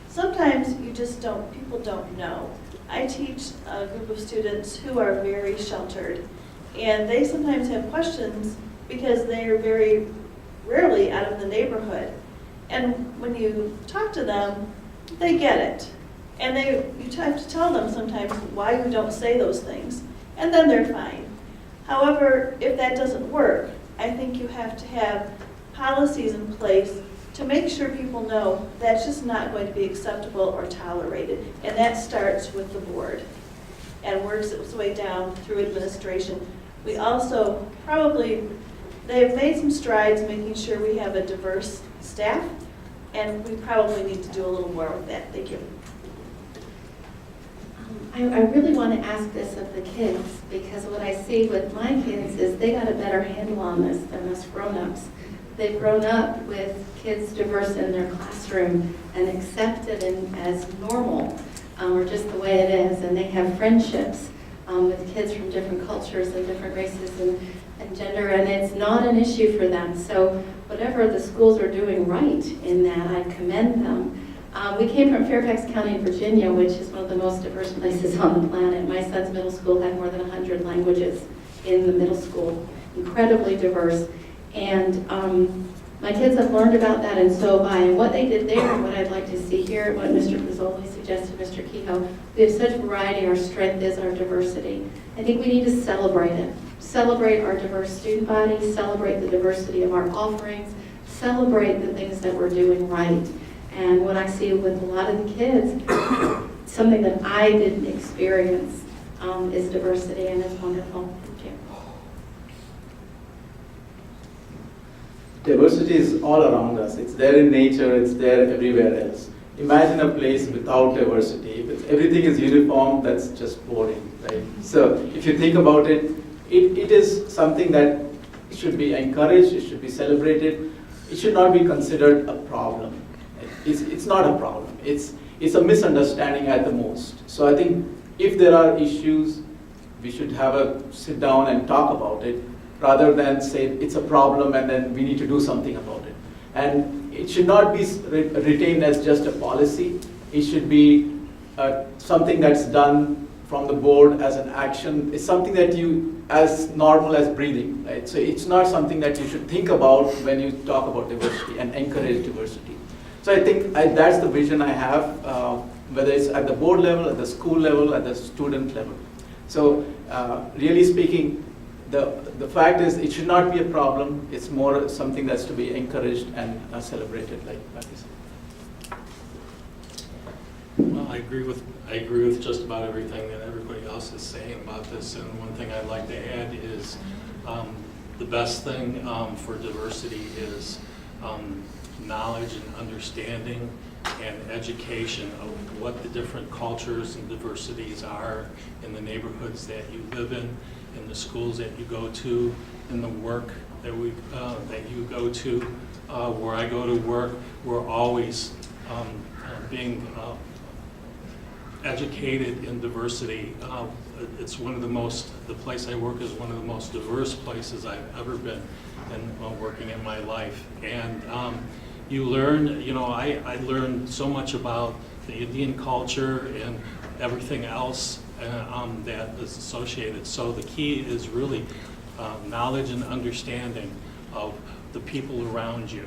Sometimes people don't know. I teach a group of students who are very sheltered, and they sometimes have questions because they are very rarely out of the neighborhood. And when you talk to them, they get it. And you have to tell them sometimes why you don't say those things, and then they're fine. However, if that doesn't work, I think you have to have policies in place to make sure people know that's just not going to be acceptable or tolerated. And that starts with the board and works its way down through administration. We also they've made some strides making sure we have a diverse staff, and we probably need to do a little more with that. Thank you. I really want to ask this of the kids, because what I see with my kids is they got a better handle on this than us grown-ups. They've grown up with kids diverse in their classroom and accepted as normal, or just the way it is, and they have friendships with kids from different cultures and different races and gender, and it's not an issue for them. So whatever the schools are doing right in that, I commend them. We came from Fairfax County, Virginia, which is one of the most diverse places on the planet. My son's middle school had more than 100 languages in the middle school, incredibly diverse. And my kids have learned about that, and so have I. And what they did there, and what I'd like to see here, what Mr. Pizzoli suggested, Mr. Kehoe, we have such variety. Our strength is our diversity. I think we need to celebrate it. Celebrate our diverse student body, celebrate the diversity of our offerings, celebrate the things that we're doing right. And what I see with a lot of the kids, something that I didn't experience, is diversity, and it's wonderful. Thank you. Diversity is all around us. It's there in nature, it's there everywhere else. Imagine a place without diversity. If everything is uniform, that's just boring, right? So if you think about it, it is something that should be encouraged, it should be celebrated. It should not be considered a problem. It's not a problem. It's a misunderstanding at the most. So I think if there are issues, we should have a sit down and talk about it, rather than say it's a problem and then we need to do something about it. And it should not be retained as just a policy. It should be something that's done from the board as an action. It's something that you, as normal as breathing, right? So it's not something that you should think about when you talk about diversity and encourage diversity. So I think that's the vision I have, whether it's at the board level, at the school level, at the student level. So really speaking, the fact is it should not be a problem. It's more something that's to be encouraged and celebrated, like you said. Well, I agree with just about everything that everybody else is saying about this. And one thing I'd like to add is the best thing for diversity is knowledge and understanding and education of what the different cultures and diversities are in the neighborhoods that you live in the schools that you go to, in the work that you go to. Where I go to work, we're always being educated in diversity. It's one of the place I work is one of the most diverse places I've ever been in working in my life. And you learn, I learned so much about the Indian culture and everything else that is associated. So the key is really knowledge and understanding of the people around you.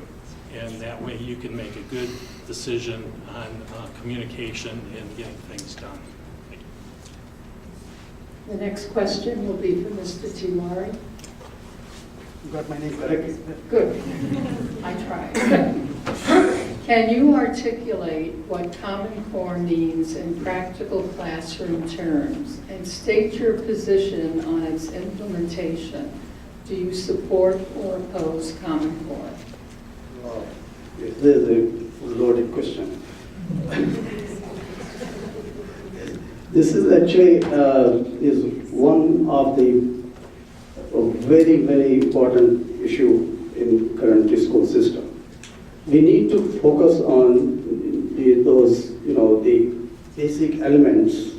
And that way you can make a good decision on communication and getting things done. The next question will be for Mr. Tiwari. You got my name correctly? Good. I tried. Can you articulate what Common Core means in practical classroom terms and state your position on its implementation? Do you support or oppose Common Core? Wow. This is a loaded question. This is actually is one of the very, very important issue in current school system. We need to focus on those, the basic elements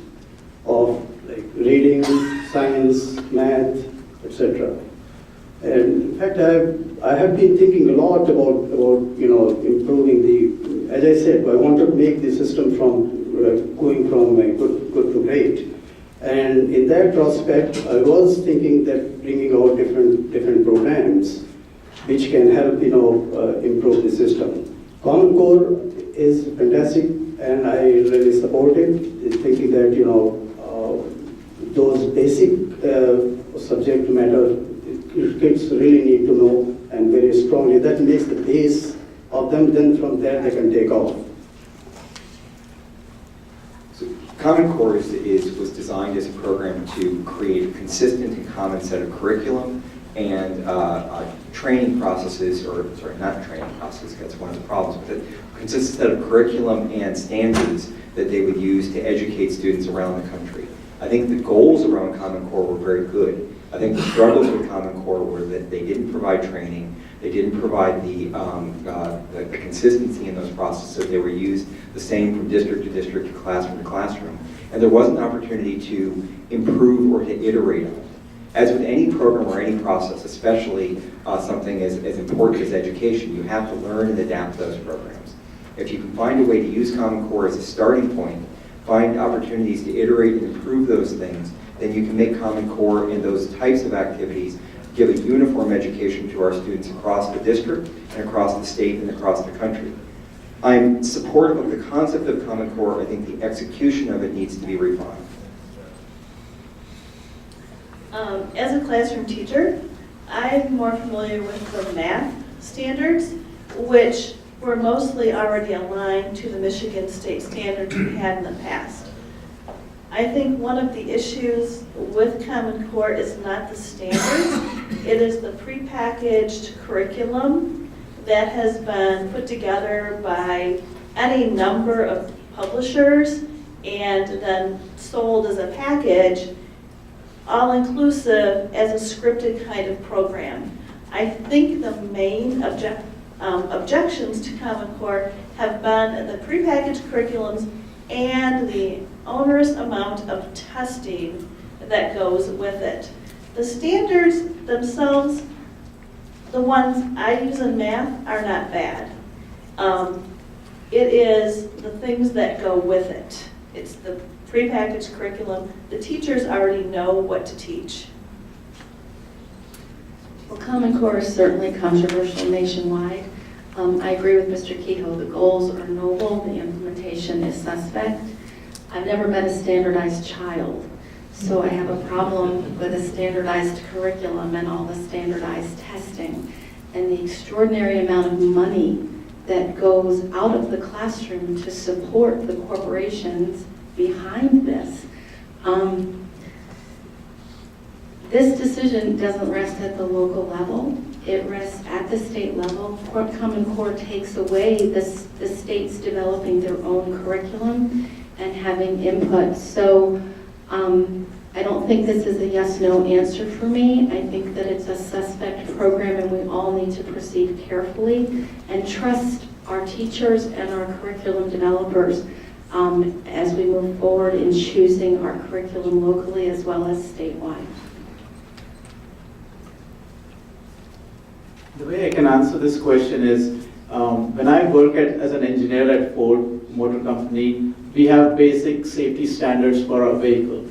of like reading, science, math, etc. And in fact, I have been thinking a lot about improving the. As I said, I want to make the system from going from good to great. And in that prospect, I was thinking that bringing out different programs which can help improve the system. Common Core is fantastic, and I really support it. Thinking that those basic subject matter kids really need to know, and very strongly that makes the base of them. Then from there they can take off. So Common Core was designed as a program to create a consistent and common set of curriculum and training processes, or sorry, not training processes, that's one of the problems, but a consistent set of curriculum and standards that they would use to educate students around the country. I think the goals around Common Core were very good. I think the struggles with Common Core were that they didn't provide training, they didn't provide the consistency in those processes. They were used the same from district to district, to classroom, and there wasn't an opportunity to improve or to iterate on it. As with any program or any process, especially something as important as education, you have to learn and adapt those programs. If you can find a way to use Common Core as a starting point, find opportunities to iterate and improve those things, then you can make Common Core and those types of activities give a uniform education to our students across the district and across the state and across the country. I'm supportive of the concept of Common Core. I think the execution of it needs to be refined. As a classroom teacher, I'm more familiar with the math standards, which were mostly already aligned to the Michigan state standards we had in the past. I think one of the issues with Common Core is not the standards, it is the prepackaged curriculum that has been put together by any number of publishers and then sold as a package, all-inclusive as a scripted kind of program. I think the main objections to Common Core have been the prepackaged curriculums and the onerous amount of testing that goes with it. The standards themselves, the ones I use in math, are not bad. It is the things that go with it. It's the prepackaged curriculum. The teachers already know what to teach. Well, Common Core is certainly controversial nationwide. I agree with Mr. Kehoe. The goals are noble, the implementation is suspect. I've never met a standardized child, so I have a problem with a standardized curriculum and all the standardized testing and the extraordinary amount of money that goes out of the classroom to support the corporations behind this. This decision doesn't rest at the local level. It rests at the state level. Common Core takes away the states developing their own curriculum and having input. So I don't think this is a yes-no answer for me. I think that it's a suspect program and we all need to proceed carefully and trust our teachers and our curriculum developers as we move forward in choosing our curriculum locally as well as statewide. The way I can answer this question is, when I work as an engineer at Ford Motor Company, we have basic safety standards for our vehicle.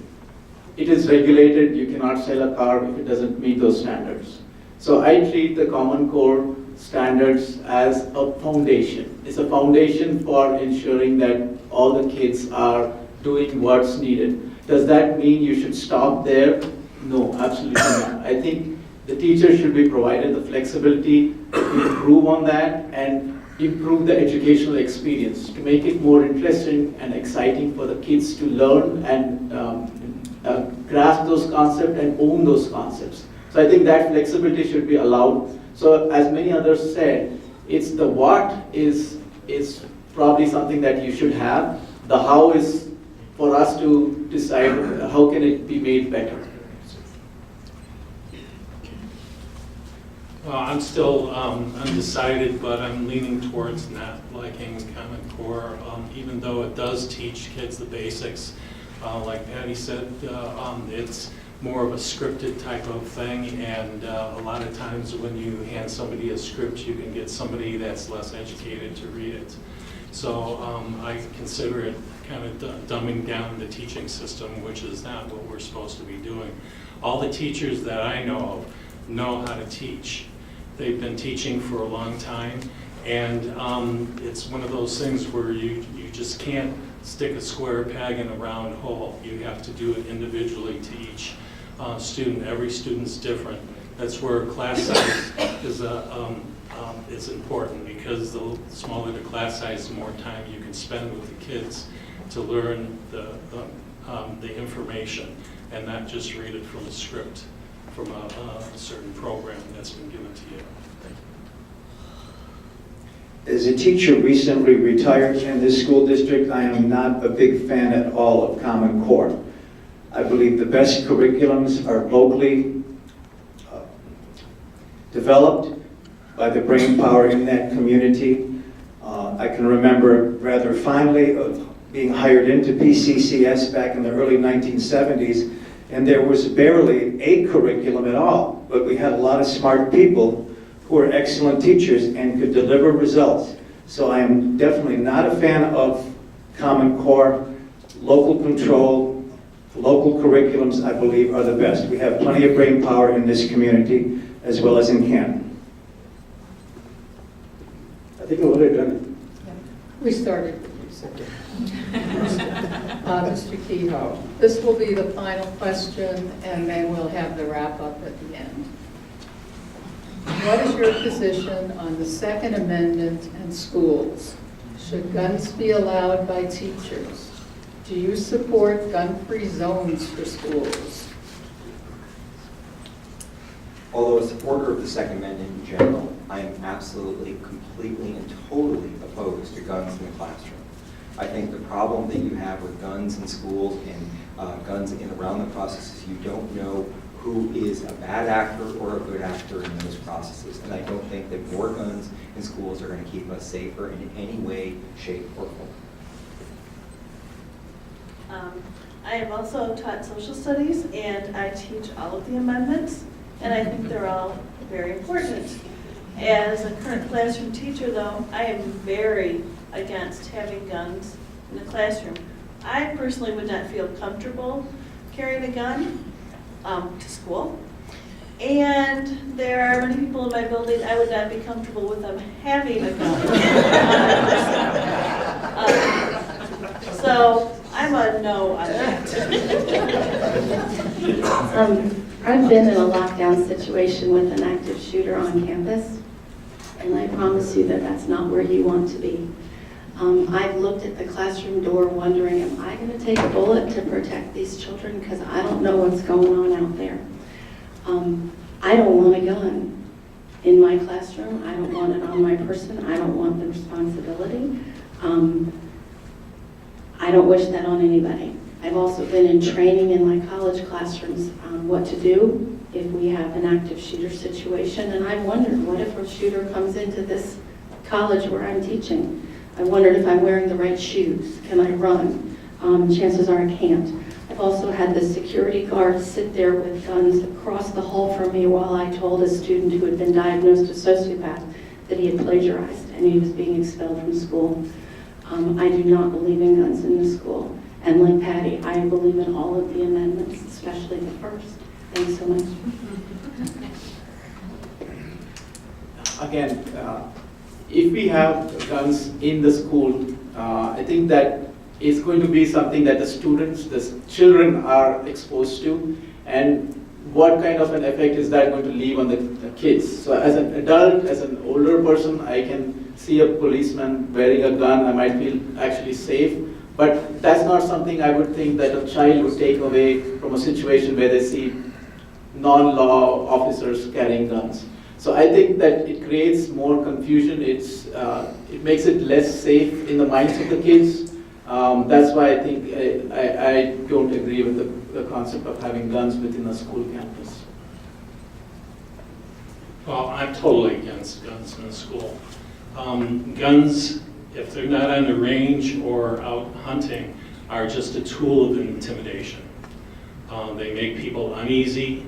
It is regulated, you cannot sell a car if it doesn't meet those standards. So I treat the Common Core standards as a foundation. It's a foundation for ensuring that all the kids are doing what's needed. Does that mean you should stop there? No, absolutely not. I think the teacher should be provided the flexibility to improve on that and improve the educational experience to make it more interesting and exciting for the kids to learn and grasp those concepts and own those concepts. So I think that flexibility should be allowed. So as many others said, it's the what is probably something that you should have. The how is for us to decide how can it be made better. I'm still undecided, but I'm leaning towards not liking Common Core, even though it does teach kids the basics. Like Patty said, it's more of a scripted type of thing, and a lot of times when you hand somebody a script, you can get somebody that's less educated to read it. So I consider it kind of dumbing down the teaching system, which is not what we're supposed to be doing. All the teachers that I know of know how to teach. They've been teaching for a long time, and it's one of those things where you just can't stick a square peg in a round hole. You have to do it individually to each student. Every student's different. That's where class size is important, because the smaller the class size, the more time you can spend with the kids to learn the information and not just read it from a script. from a certain program that's been given to you. Thank you. As a teacher recently retired in this school district, I am not a big fan at all of Common Core. I believe the best curriculums are locally developed by the brain power in that community. I can remember rather fondly of being hired into PCCS back in the early 1970s, and there was barely a curriculum at all, but we had a lot of smart people who were excellent teachers and could deliver results. So I am definitely not a fan of Common Core. Local control, local curriculums, I believe, are the best. We have plenty of brain power in this community, as well as in Canton. I think I've already done it. We started with you, sir. Mr. Kehoe, this will be the final question, and then we'll have the wrap-up at the end. What is your position on the Second Amendment and schools? Should guns be allowed by teachers? Do you support gun-free zones for schools? Although a supporter of the Second Amendment in general, I am absolutely, completely, and totally opposed to guns in the classroom. I think the problem that you have with guns in schools and guns in around the process is you don't know who is a bad actor or a good actor in those processes. And I don't think that more guns in schools are going to keep us safer in any way, shape, or form. I have also taught social studies, and I teach all of the amendments, and I think they're all very important. As a current classroom teacher, though, I am very against having guns in the classroom. I personally would not feel comfortable carrying a gun to school. And there are many people in my building, I would not be comfortable with them having a gun. So I'm a no on that. I've been in a lockdown situation with an active shooter on campus, and I promise you that that's not where you want to be. I've looked at the classroom door wondering, am I going to take a bullet to protect these children? Because I don't know what's going on out there. I don't want a gun in my classroom. I don't want it on my person. I don't want the responsibility. I don't wish that on anybody. I've also been in training in my college classrooms on what to do if we have an active shooter situation. And I wondered, what if a shooter comes into this college where I'm teaching? I wondered if I'm wearing the right shoes. Can I run? Chances are I can't. I've also had the security guard sit there with guns across the hall from me while I told a student who had been diagnosed a sociopath that he had plagiarized and he was being expelled from school. I do not believe in guns in the school. And like Patty, I believe in all of the amendments, especially the first. Thanks so much. Again, if we have guns in the school, I think that is going to be something that the students, the children are exposed to, and what kind of an effect is that going to leave on the kids? So as an adult, as an older person, I can see a policeman wearing a gun, I might feel actually safe, but that's not something I would think that a child would take away from a situation where they see non-law officers carrying guns. So I think that it creates more confusion. It makes it less safe in the minds of the kids. That's why I think I don't agree with the concept of having guns within a school campus. Well, I'm totally against guns in the school. Guns, if they're not on the range or out hunting, are just a tool of intimidation. They make people uneasy,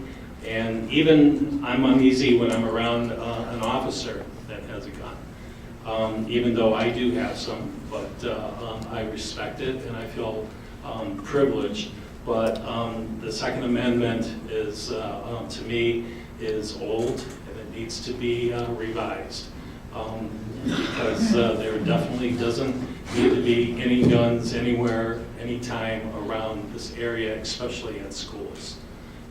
and even I'm uneasy when I'm around an officer that has a gun, even though I do have some, but I respect it and I feel privileged. But the Second Amendment is, to me, is old and it needs to be revised. Because there definitely doesn't need to be any guns anywhere, anytime around this area, especially at schools.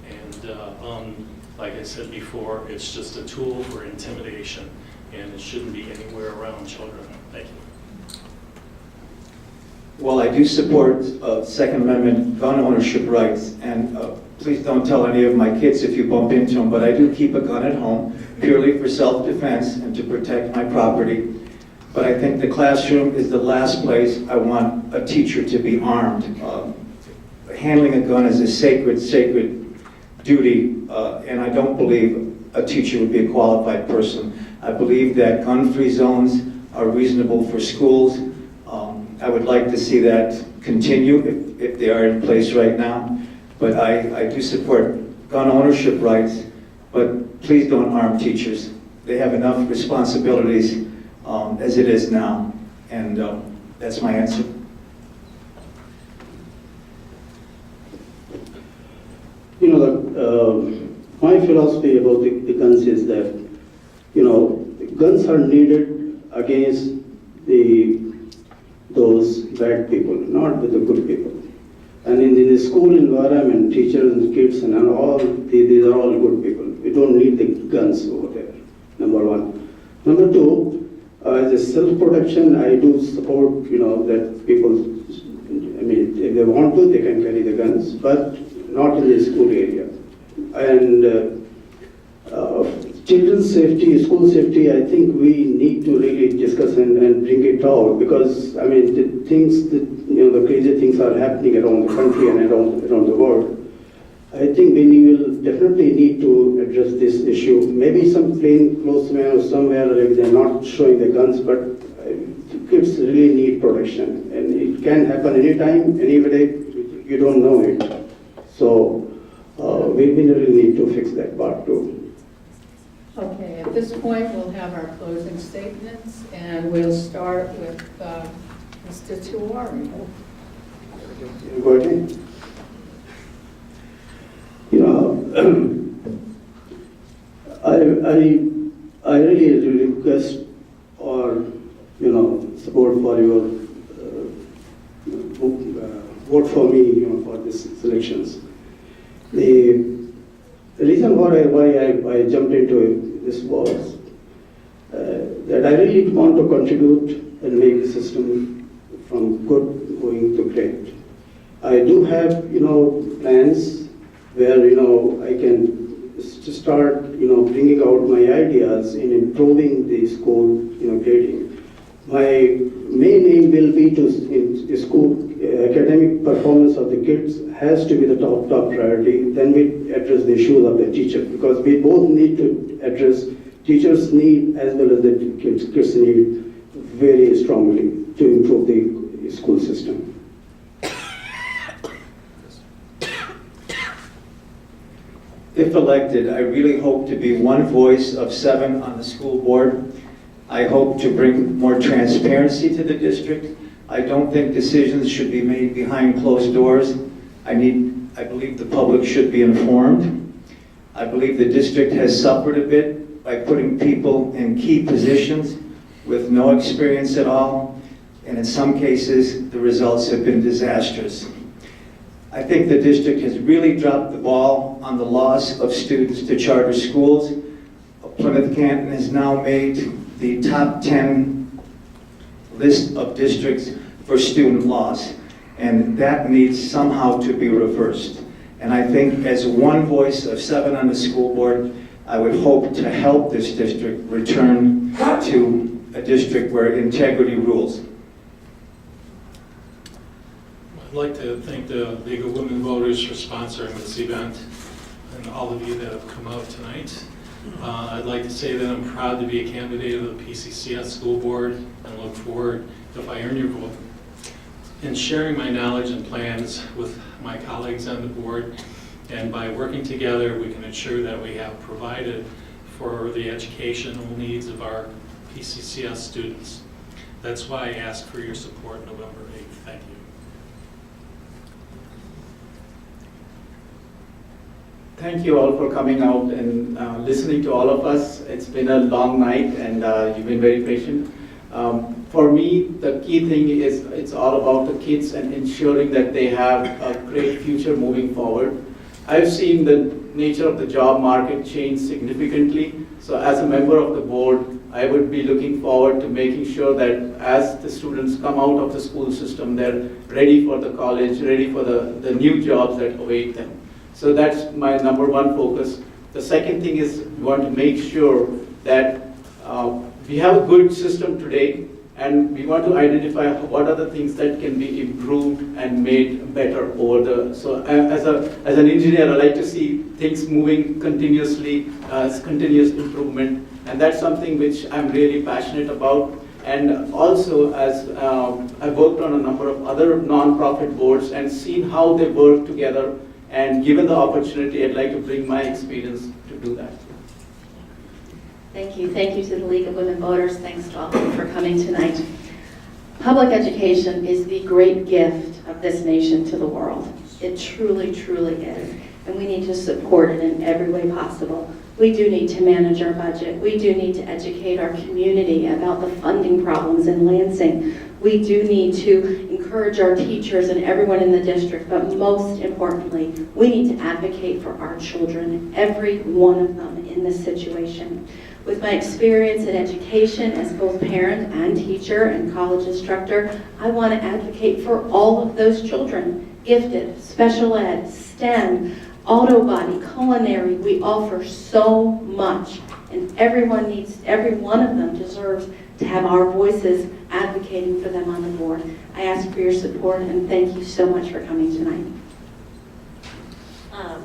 And like I said before, it's just a tool for intimidation, and it shouldn't be anywhere around children. Thank you. Well, I do support Second Amendment gun ownership rights, and please don't tell any of my kids if you bump into them, but I do keep a gun at home purely for self-defense and to protect my property. But I think the classroom is the last place I want a teacher to be armed. Handling a gun is a sacred duty, and I don't believe a teacher would be a qualified person. I believe that gun-free zones are reasonable for schools. I would like to see that continue if they are in place right now. But I do support gun ownership rights, but please don't arm teachers. They have enough responsibilities as it is now, and that's my answer. You know, my philosophy about the guns is that, you know, guns are needed against those bad people, not with the good people. And in the school environment, teachers and kids and all, these are all good people. We don't need the guns over there, number one. Number two, as a self-protection, I do support, you know, that people, I mean, if they want to, they can carry the guns, but not in the school area. And children's safety, school safety, I think we need to really discuss and bring it out, because, I mean, the things that, you know, the crazy things are happening around the country and around the world. I think we will definitely need to address this issue. Maybe some plainclothes man or somewhere, like they're not showing the guns, but kids really need protection. And it can happen anytime, anywhere, you don't know it. So we really need to fix that part too. Okay, at this point, we'll have our closing statements, and we'll start with Mr. Tiwari. Go ahead. You know, I really request or, you know, support for your vote for me, you know, for these elections. The reason why I jumped into this was that I really want to contribute and make the system from good going to great. I do have, you know, plans where, you know, I can start, you know, bringing out my ideas in improving the school, you know, grading. My main aim will be to school academic performance of the kids has to be the top priority. Then we address the issues of the teacher, because we both need to address teachers' need as well as the kids' need very strongly to improve the school system. If elected, I really hope to be one voice of 7 on the school board. I hope to bring more transparency to the district. I don't think decisions should be made behind closed doors. I believe the public should be informed. I believe the district has suffered a bit by putting people in key positions with no experience at all, and in some cases, the results have been disastrous. I think the district has really dropped the ball on the loss of students to charter schools. Plymouth-Canton has now made the top 10 list of districts for student loss, and that needs somehow to be reversed. And I think as one voice of 7 on the school board, I would hope to help this district return to a district where integrity rules. I'd like to thank the League of Women Voters for sponsoring this event and all of you that have come out tonight. I'd like to say that I'm proud to be a candidate of the PCCS School Board and look forward, if I earn your vote, in sharing my knowledge and plans with my colleagues on the board. And by working together, we can ensure that we have provided for the educational needs of our PCCS students. That's why I ask for your support November 8th. Thank you. Thank you all for coming out and listening to all of us. It's been a long night, and you've been very patient. For me, the key thing is it's all about the kids and ensuring that they have a great future moving forward. I've seen the nature of the job market change significantly. So as a member of the board, I would be looking forward to making sure that as the students come out of the school system, they're ready for the college, ready for the new jobs that await them. So that's my number one focus. The second thing is we want to make sure that we have a good system today, and we want to identify what are the things that can be improved and made better over the. So as an engineer, I like to see things moving continuously, continuous improvement, and that's something which I'm really passionate about. And also, as I've worked on a number of other non-profit boards and seen how they work together, and given the opportunity, I'd like to bring my experience to do that. Thank you. Thank you to the League of Women Voters. Thanks to all of you for coming tonight. Public education is the great gift of this nation to the world. It truly, truly is. And we need to support it in every way possible. We do need to manage our budget. We do need to educate our community about the funding problems in Lansing. We do need to encourage our teachers and everyone in the district, but most importantly, we need to advocate for our children, every one of them in this situation. With my experience in education as both parent and teacher and college instructor, I want to advocate for all of those children, gifted, special ed, STEM, auto body, culinary. We offer so much, and every one of them deserves to have our voices advocating for them on the board. I ask for your support, and thank you so much for coming tonight.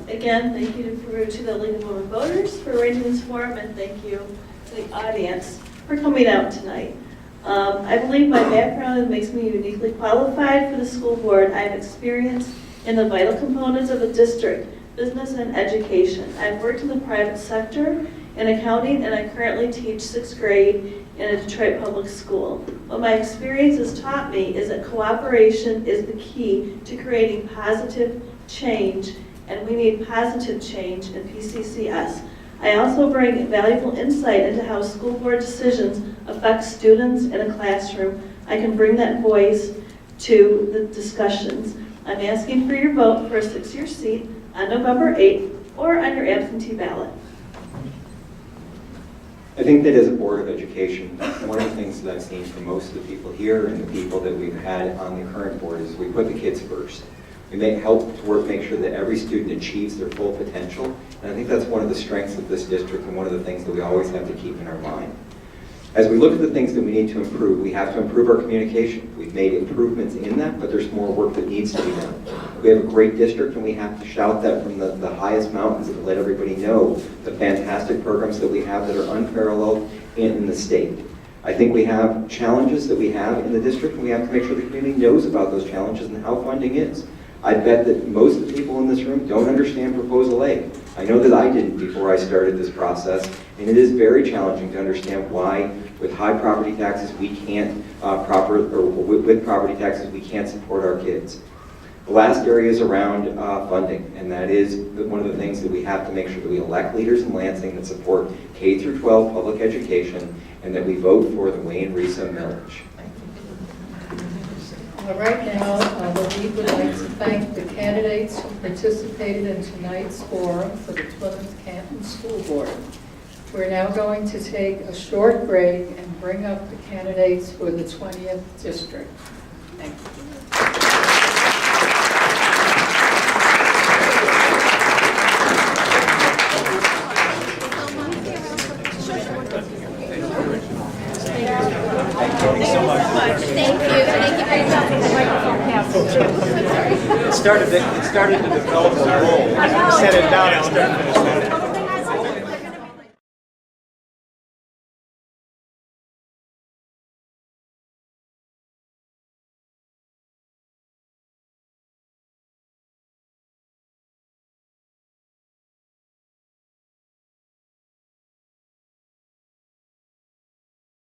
Again, thank you to the League of Women Voters for arranging this forum, and thank you to the audience for coming out tonight. I believe my background makes me uniquely qualified for the school board. I have experience in the vital components of the district, business and education. I've worked in the private sector in accounting, and I currently teach 6th grade in a Detroit public school. What my experience has taught me is that cooperation is the key to creating positive change, and we need positive change in PCCS. I also bring valuable insight into how school board decisions affect students in a classroom. I can bring that voice to the discussions. I'm asking for your vote for a 6-year seat on November 8th or on your absentee ballot. I think that as a Board of Education, one of the things that I've seen from most of the people here and the people that we've had on the current board is we put the kids first. We make sure that every student achieves their full potential, and I think that's one of the strengths of this district and one of the things that we always have to keep in our mind. As we look at the things that we need to improve, we have to improve our communication. We've made improvements in that, but there's more work that needs to be done. We have a great district, and we have to shout that from the highest mountains and let everybody know the fantastic programs that we have that are unparalleled in the state. I think we have challenges that we have in the district, and we have to make sure the community knows about those challenges and how funding is. I bet that most of the people in this room don't understand Proposal A. I know that I didn't before I started this process, and it is very challenging to understand why, with high property taxes, we can't with property taxes we can't support our kids. The last area is around funding, and that is one of the things that we have to make sure that we elect leaders in Lansing that support K through 12 public education, and that we vote for the Wayne-Risa millage. Right now, the League would like to thank the candidates who participated in tonight's forum for the Plymouth-Canton School Board. We're now going to take a short break and bring up the candidates for the 20th District. Thank you. It started to develop a role. Set it down and start finishing it.